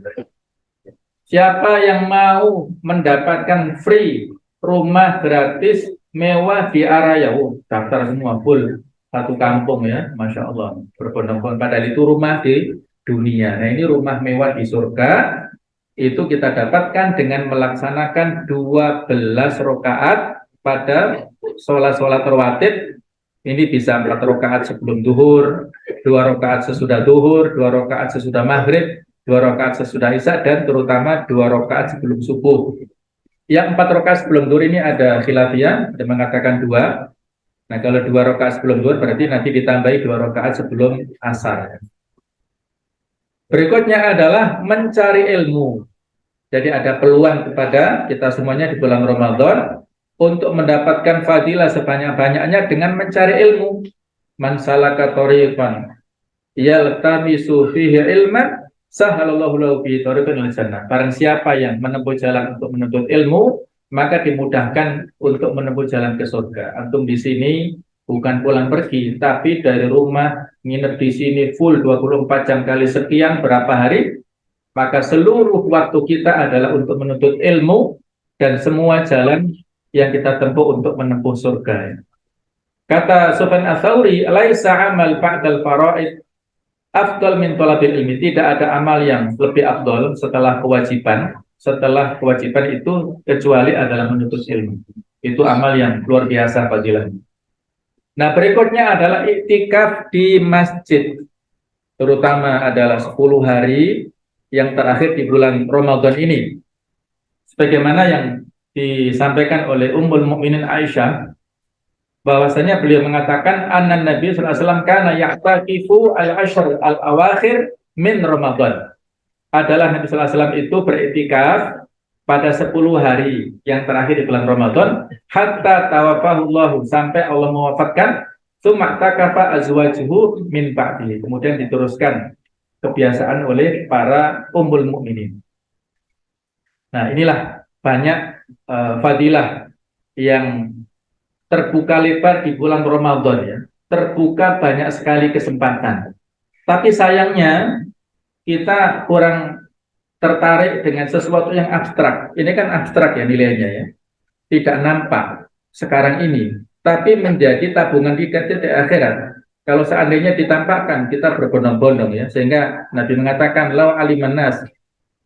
Siapa yang mau mendapatkan free rumah gratis mewah di Araya? Oh, daftar semua full satu kampung ya, Masya Allah. Berbondong-bondong, padahal itu rumah di dunia. Nah, ini rumah mewah di surga. Itu kita dapatkan dengan melaksanakan 12 rakaat pada sholat-sholat rawatib. Ini bisa 4 rakaat sebelum duhur, 2 rakaat sesudah duhur, 2 rakaat sesudah maghrib, 2 rakaat sesudah isya, dan terutama 2 rakaat sebelum subuh. Yang 4 rakaat sebelum duhur ini ada khilafiyah, ada mengatakan 2. Nah, kalau 2 rakaat sebelum duhur berarti nanti ditambahi 2 rakaat sebelum asar. Berikutnya adalah mencari ilmu. Jadi ada peluang kepada kita semuanya di bulan Ramadan untuk mendapatkan fadilah sebanyak-banyaknya dengan mencari ilmu. Man salaka thoriqan yaltamisu fihi ilman sahalallahu lahu bihi thoriqan ilal jannah. Barang siapa yang menempuh jalan untuk menuntut ilmu, maka dimudahkan untuk menempuh jalan ke surga. Antum di sini bukan pulang pergi, tapi dari rumah nginep di sini full 24 jam kali sekian berapa hari, maka seluruh waktu kita adalah untuk menuntut ilmu dan semua jalan yang kita tempuh untuk menempuh surga. Kata Sufyan Ats-Tsauri, laisa amal ba'dal faraid afdal min talabil ilmi. Tidak ada amal yang lebih afdal setelah kewajiban. Setelah kewajiban itu kecuali adalah menuntut ilmu. Itu amal yang luar biasa fadilahnya. Nah, berikutnya adalah iktikaf di masjid. Terutama adalah 10 hari yang terakhir di bulan Ramadan ini. Sebagaimana yang disampaikan oleh Ummul Mukminin Aisyah, bahwasanya beliau mengatakan anna Nabi sallallahu alaihi wasallam kana ya'takifu al-ashr al-awakhir min Ramadan. Adalah Nabi sallallahu alaihi wasallam itu beriktikaf pada 10 hari yang terakhir di bulan Ramadan hatta tawafahullahu, sampai Allah mewafatkan, tsumma takafa azwajuhu min ba'dihi. Kemudian diteruskan kebiasaan oleh para ummul mukminin. Nah, inilah banyak fadilah yang terbuka lebar di bulan Ramadan ya. Terbuka banyak sekali kesempatan. Tapi sayangnya kita kurang tertarik dengan sesuatu yang abstrak. Ini kan abstrak ya nilainya ya. Tidak nampak sekarang ini, tapi menjadi tabungan kita di akhirat. Kalau seandainya ditampakkan, kita berbondong-bondong ya. Sehingga Nabi mengatakan, "Lau aliman nas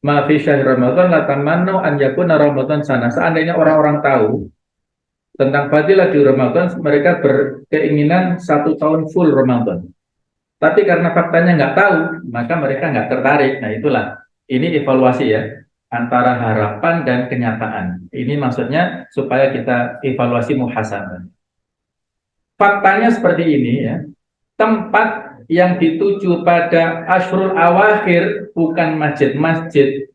ma fi syahr Ramadan la tamannu an yakuna Ramadan sana." Seandainya orang-orang tahu tentang fadilah di Ramadan, mereka berkeinginan 1 tahun full Ramadan. Tapi karena faktanya nggak tahu, maka mereka nggak tertarik. Nah, itulah. Ini evaluasi ya. antara harapan dan kenyataan. Ini maksudnya supaya kita evaluasi muhasabah. Faktanya seperti ini ya. Tempat yang dituju pada Ashrul Awakhir bukan masjid-masjid.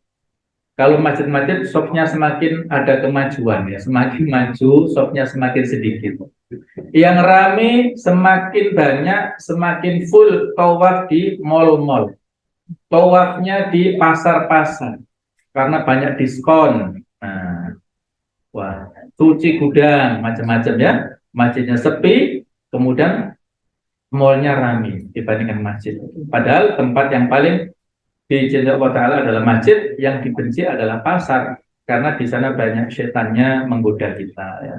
Kalau masjid-masjid sopnya semakin ada kemajuan ya, semakin maju sopnya semakin sedikit. Yang rame semakin banyak, semakin full tawaf di mall-mall. Tawafnya di pasar-pasar karena banyak diskon. Nah, wah, cuci gudang macam-macam ya. Masjidnya sepi, kemudian mallnya ramai dibandingkan masjid. Padahal tempat yang paling dicintai Allah Ta'ala adalah masjid, yang dibenci adalah pasar, karena di sana banyak setannya menggoda kita. Ya.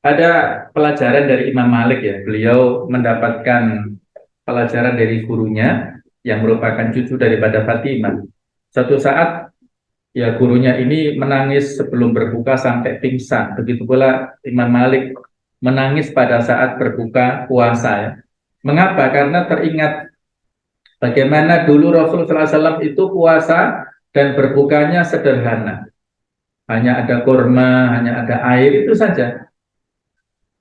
Ada pelajaran dari Imam Malik ya, beliau mendapatkan pelajaran dari gurunya yang merupakan cucu daripada Fatimah. Suatu saat ya gurunya ini menangis sebelum berbuka sampai pingsan. Begitu pula Imam Malik menangis pada saat berbuka puasa ya. Mengapa? Karena teringat bagaimana dulu Rasulullah SAW itu puasa dan berbukanya sederhana. Hanya ada kurma, hanya ada air, itu saja.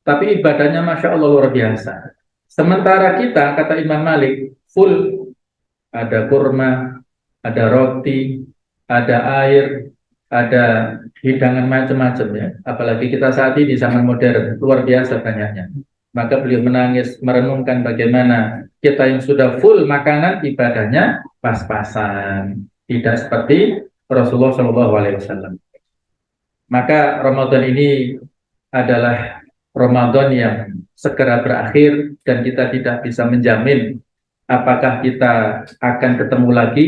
Tapi ibadahnya Masya Allah luar biasa. Sementara kita, kata Imam Malik, full, ada kurma, ada roti, ada air, ada hidangan macam-macam ya. Apalagi kita saat ini zaman modern, luar biasa banyaknya. Maka beliau menangis merenungkan bagaimana kita yang sudah full makanan ibadahnya pas-pasan, tidak seperti Rasulullah SAW. Maka Ramadan ini adalah Ramadan yang segera berakhir dan kita tidak bisa menjamin apakah kita akan ketemu lagi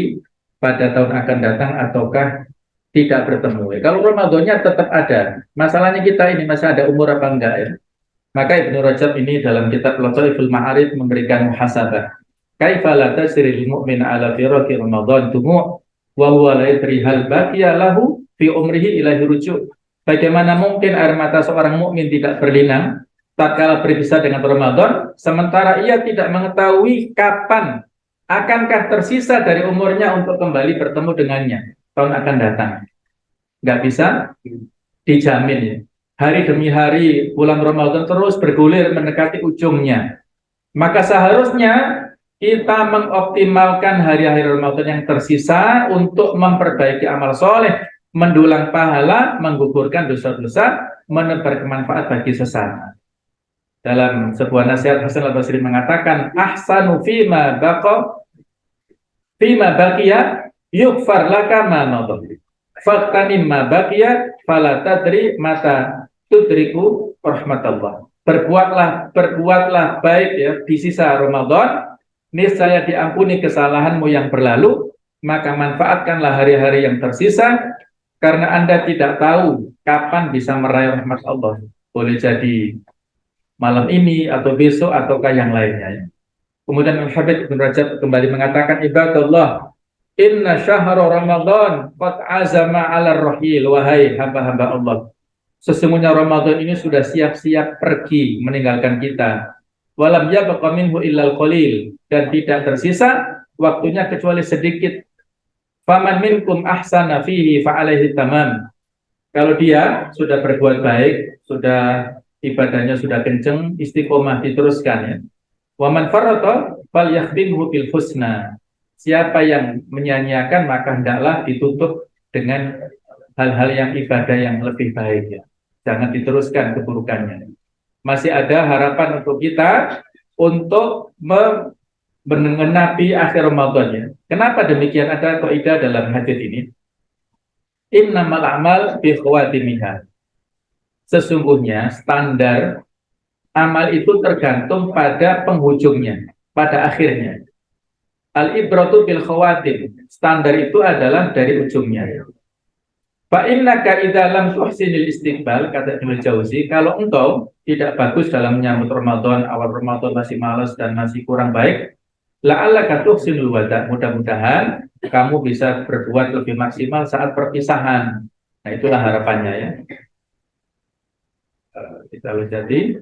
pada tahun akan datang ataukah tidak bertemu. Kalau Ramadannya tetap ada, masalahnya kita ini masih ada umur apa enggak ya. Maka Ibnu Rajab ini dalam kitab Lataiful Ma'arif memberikan muhasabah. Kaifa la tasril mu'min ala firaqi Ramadan tumu' wa huwa la yadri hal baqiya lahu fi umrihi ilahi rujuk. Bagaimana mungkin air mata seorang mukmin tidak berlinang tatkala berpisah dengan Ramadan, sementara ia tidak mengetahui kapan akankah tersisa dari umurnya untuk kembali bertemu dengannya tahun akan datang. Nggak bisa dijamin ya. Hari demi hari bulan Ramadan terus bergulir mendekati ujungnya. Maka seharusnya kita mengoptimalkan hari-hari Ramadan yang tersisa untuk memperbaiki amal soleh, mendulang pahala, menggugurkan dosa-dosa, menebar manfaat bagi sesama. Dalam sebuah nasihat Hasan al-Basri mengatakan, ahsanu fima baqiya yughfar laka ma madha. Faqtanim ma baqiya fala tadri mata tudriku rahmatullah. Berbuatlah baik ya di sisa Ramadan, niscaya diampuni kesalahanmu yang berlalu, maka manfaatkanlah hari-hari yang tersisa, karena Anda tidak tahu kapan bisa meraih rahmat Allah. Boleh jadi malam ini atau besok ataukah yang lainnya. Kemudian Al-Habib Ibn Rajab kembali mengatakan, ibadallah, inna syahra Ramadan qad azama 'ala rahil, wahai hamba-hamba Allah. Sesungguhnya Ramadan ini sudah siap-siap pergi meninggalkan kita. Walam yabqa minhu illal qalil, dan tidak tersisa waktunya kecuali sedikit. Faman minkum ahsana fihi fa alaihi tamam. Kalau dia sudah berbuat baik, sudah ibadahnya sudah kenceng, istiqomah diteruskan ya. Wa man farata falyakhdimhu bil husna. Siapa yang menyanyiakan maka hendaklah ditutup dengan hal-hal yang ibadah yang lebih baik ya. Jangan diteruskan keburukannya. Masih ada harapan untuk kita untuk mengenapi akhir Ramadan ya. Kenapa demikian? Ada kaidah dalam hadis ini. Innamal a'mal bi khawatimiha. Sesungguhnya standar amal itu tergantung pada penghujungnya, pada akhirnya. Al-ibratu bil khawatim. Standar itu adalah dari ujungnya. Fa innaka idza lam tuhsinil istiqbal, kata Ibnu Jauzi, kalau engkau tidak bagus dalam menyambut Ramadan, awal Ramadan masih malas dan masih kurang baik, la'allaka tuhsinul wada', mudah-mudahan kamu bisa berbuat lebih maksimal saat perpisahan. Nah, itulah harapannya ya. Kita jadi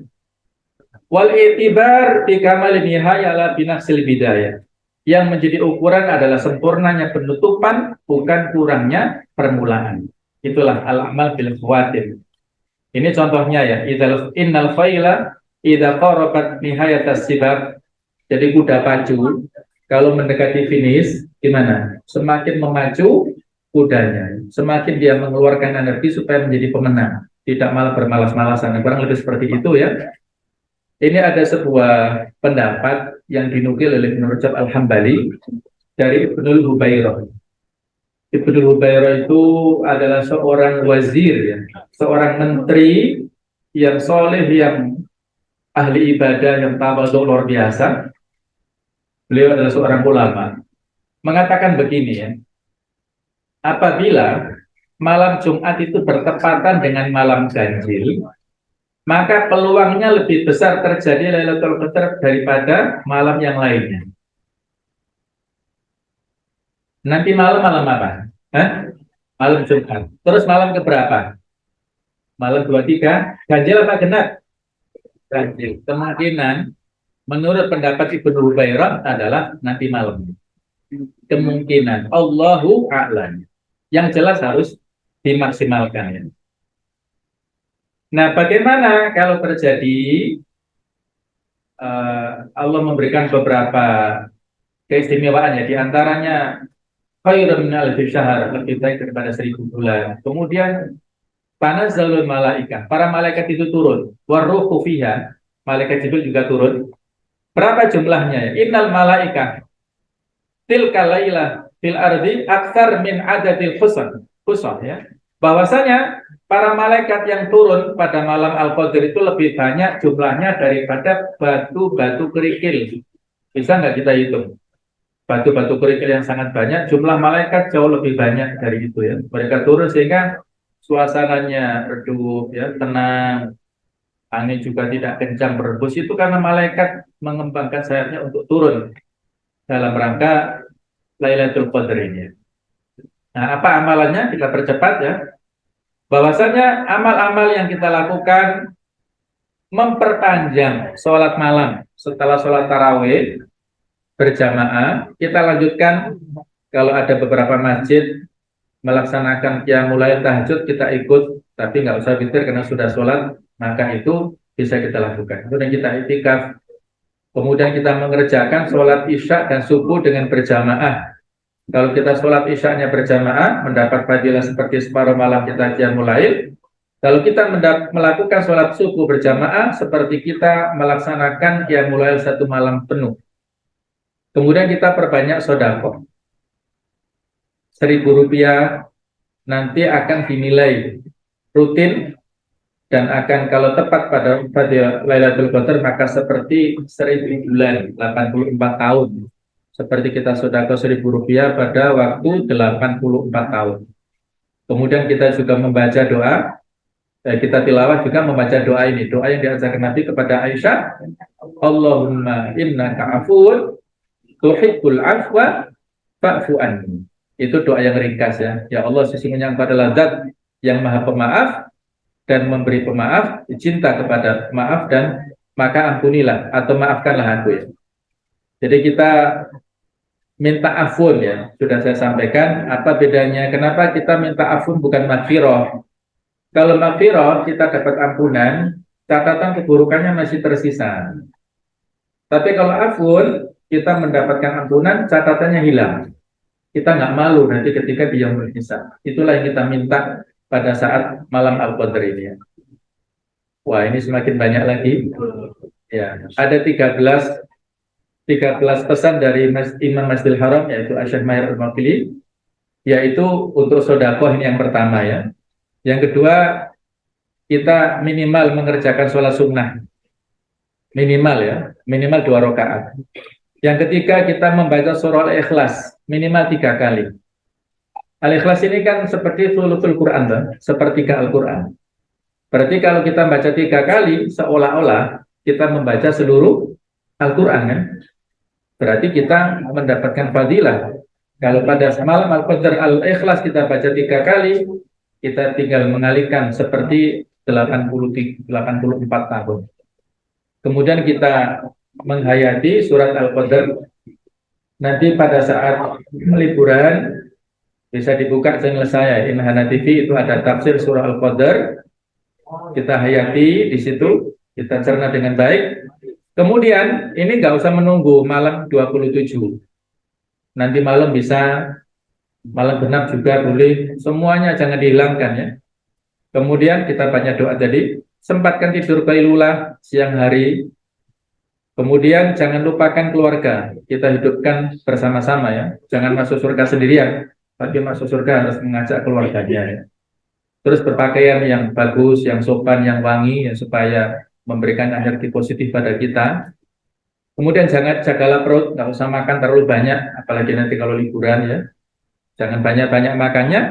wal itibar bi kamal nihaya la binafsil bidayah. Yang menjadi ukuran adalah sempurnanya penutupan, bukan kurangnya permulaan. Itulah al-amal bil khawatim. Ini contohnya ya, innal khayla idza qarabat nihayatas sibab. Jadi kuda pacu kalau mendekati finish gimana? Semakin memacu kudanya, semakin dia mengeluarkan energi supaya menjadi pemenang, tidak malah bermalas-malasan. Kurang lebih seperti itu ya. Ini ada sebuah pendapat yang dinukil oleh Ibnu Rajab Al-Hambali dari Ibnul Hubairah. Ibnul Hubairah itu adalah seorang wazir ya, seorang menteri yang soleh, yang ahli ibadah, yang tawadhu luar biasa. Beliau adalah seorang ulama. Mengatakan begini ya, apabila malam Jumat itu bertepatan dengan malam ganjil, maka peluangnya lebih besar terjadi Lailatul Qadar daripada malam yang lainnya. Nanti malam apa? Hah? Malam Jumat. Terus malam keberapa? Malam 23. Ganjil apa genap? Ganjil. Kemungkinan menurut pendapat Ibnu Hubairah adalah nanti malam. Kemungkinan Allahu a'lam. Yang jelas harus dimaksimalkan ya. Nah, bagaimana kalau terjadi Allah memberikan beberapa keistimewaan ya, diantaranya khairun min alfi syahr, lebih baik daripada 1000 bulan. Kemudian tanazzalul malaika, para malaikat itu turun, waruhu fiha, malaikat Jibril juga turun. Berapa jumlahnya ya? Innal malaika tilka lailah fil ardi aktsar min adadil khusun ya. Bahwasanya para malaikat yang turun pada malam Al-Qadar itu lebih banyak jumlahnya daripada batu-batu kerikil. Bisa nggak kita hitung? Batu-batu kerikil yang sangat banyak, jumlah malaikat jauh lebih banyak dari itu ya. Mereka turun sehingga suasananya redup ya, tenang. Angin juga tidak kencang berhembus, itu karena malaikat mengembangkan sayapnya untuk turun dalam rangka Lailatul Qadar ini. Nah, apa amalannya? Kita percepat ya. Bahwasanya amal-amal yang kita lakukan memperpanjang sholat malam setelah sholat tarawih berjamaah. Kita lanjutkan, kalau ada beberapa masjid melaksanakan qiyamul lail tahajud, kita ikut, tapi nggak usah witir karena sudah sholat, maka itu bisa kita lakukan. Kemudian kita itikaf, kemudian kita mengerjakan sholat isya dan subuh dengan berjamaah. Kalau kita sholat isyanya berjamaah, mendapat fadilah seperti separuh malam kita qiyamul lail. Kalau kita melakukan sholat subuh berjamaah, seperti kita melaksanakan qiyamul lail satu malam penuh. Kemudian kita perbanyak sedekah. 1.000 rupiah nanti akan dinilai rutin dan akan, kalau tepat pada Lailatul Qadar, maka seperti 1.000 bulan, 84 tahun. Seperti kita sedekah 1.000 rupiah pada waktu 84 tahun. Kemudian kita juga membaca doa, kita tilawah juga membaca doa ini. Doa yang diajarkan Nabi kepada Aisyah, Allahumma innaka afuwun tuhibbul afwa fa'fu anni. Itu doa yang ringkas ya. Ya Allah, sesungguhnya Engkau adalah Zat yang Maha Pemaaf dan memberi pemaaf, cinta kepada maaf, dan maka ampunilah atau maafkanlah aku ya. Jadi kita minta afun ya, sudah saya sampaikan apa bedanya, kenapa kita minta afun bukan maghfirah. Kalau maghfirah kita dapat ampunan, catatan keburukannya masih tersisa. Tapi kalau afun, kita mendapatkan ampunan, catatannya hilang. Kita nggak malu nanti ketika dia berhisab. Itulah yang kita minta pada saat malam Al-Qadar ini ya. Wah, ini semakin banyak lagi. Ya, ada 13 pesan dari Imam Masjidil Haram, yaitu Syekh Mahir Al-Maqili, yaitu untuk sedekah. Ini yang pertama ya. Yang kedua, kita minimal mengerjakan sholat sunnah. Minimal ya, minimal 2 rakaat. Yang ketiga, kita membaca surah Al-Ikhlas minimal 3 kali. Al-Ikhlas ini kan seperti thuluthul Quran, sepertiga Al-Quran. Berarti kalau kita baca 3 kali, seolah-olah kita membaca seluruh Al-Quran kan? Berarti kita mendapatkan fadilah. Kalau pada malam Al-Qadar Al-Ikhlas kita baca 3 kali, kita tinggal mengalihkan seperti 84 tahun. Kemudian kita menghayati surat Al-Qadar Nanti pada saat liburan bisa dibuka channel saya Inhana TV, itu ada tafsir surah Al-Qadar. Kita hayati di situ, kita cerna dengan baik. Kemudian ini nggak usah menunggu malam 27. Nanti malam bisa, malam genap juga boleh. Semuanya jangan dihilangkan ya. Kemudian kita banyak doa tadi, sempatkan tidur qailulah siang hari. Kemudian jangan lupakan keluarga, kita hidupkan bersama-sama ya. Jangan masuk surga sendirian, tapi masuk surga harus mengajak keluarganya ya. Terus berpakaian yang bagus, yang sopan, yang wangi ya, supaya memberikan energi positif pada kita. Kemudian jangan jagalah perut, nggak usah makan terlalu banyak, apalagi nanti kalau liburan ya. Jangan banyak-banyak makannya.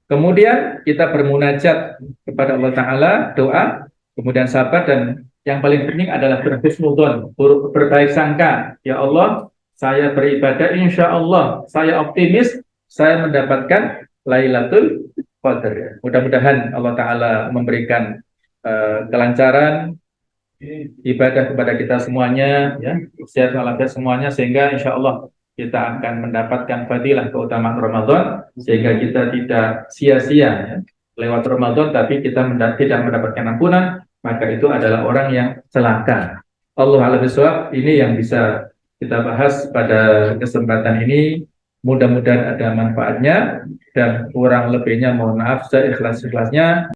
Kemudian kita bermunajat kepada Allah Ta'ala, doa, kemudian sabar, dan yang paling penting adalah berhusnudzon, berbaik sangka. Ya Allah, saya beribadah, insya Allah, saya optimis, saya mendapatkan Lailatul Qadar. Mudah-mudahan Allah Ta'ala memberikan kelancaran ibadah kepada kita semuanya, ya, sehat walafiat semuanya, sehingga insya Allah kita akan mendapatkan fadilah keutamaan Ramadan, sehingga kita tidak sia-sia ya, lewat Ramadan tapi kita tidak mendapatkan ampunan, maka itu adalah orang yang celaka. Allah a'lam bishawab. Ini yang bisa kita bahas pada kesempatan ini. Mudah-mudahan ada manfaatnya, dan kurang lebihnya mohon maaf seikhlas-ikhlasnya.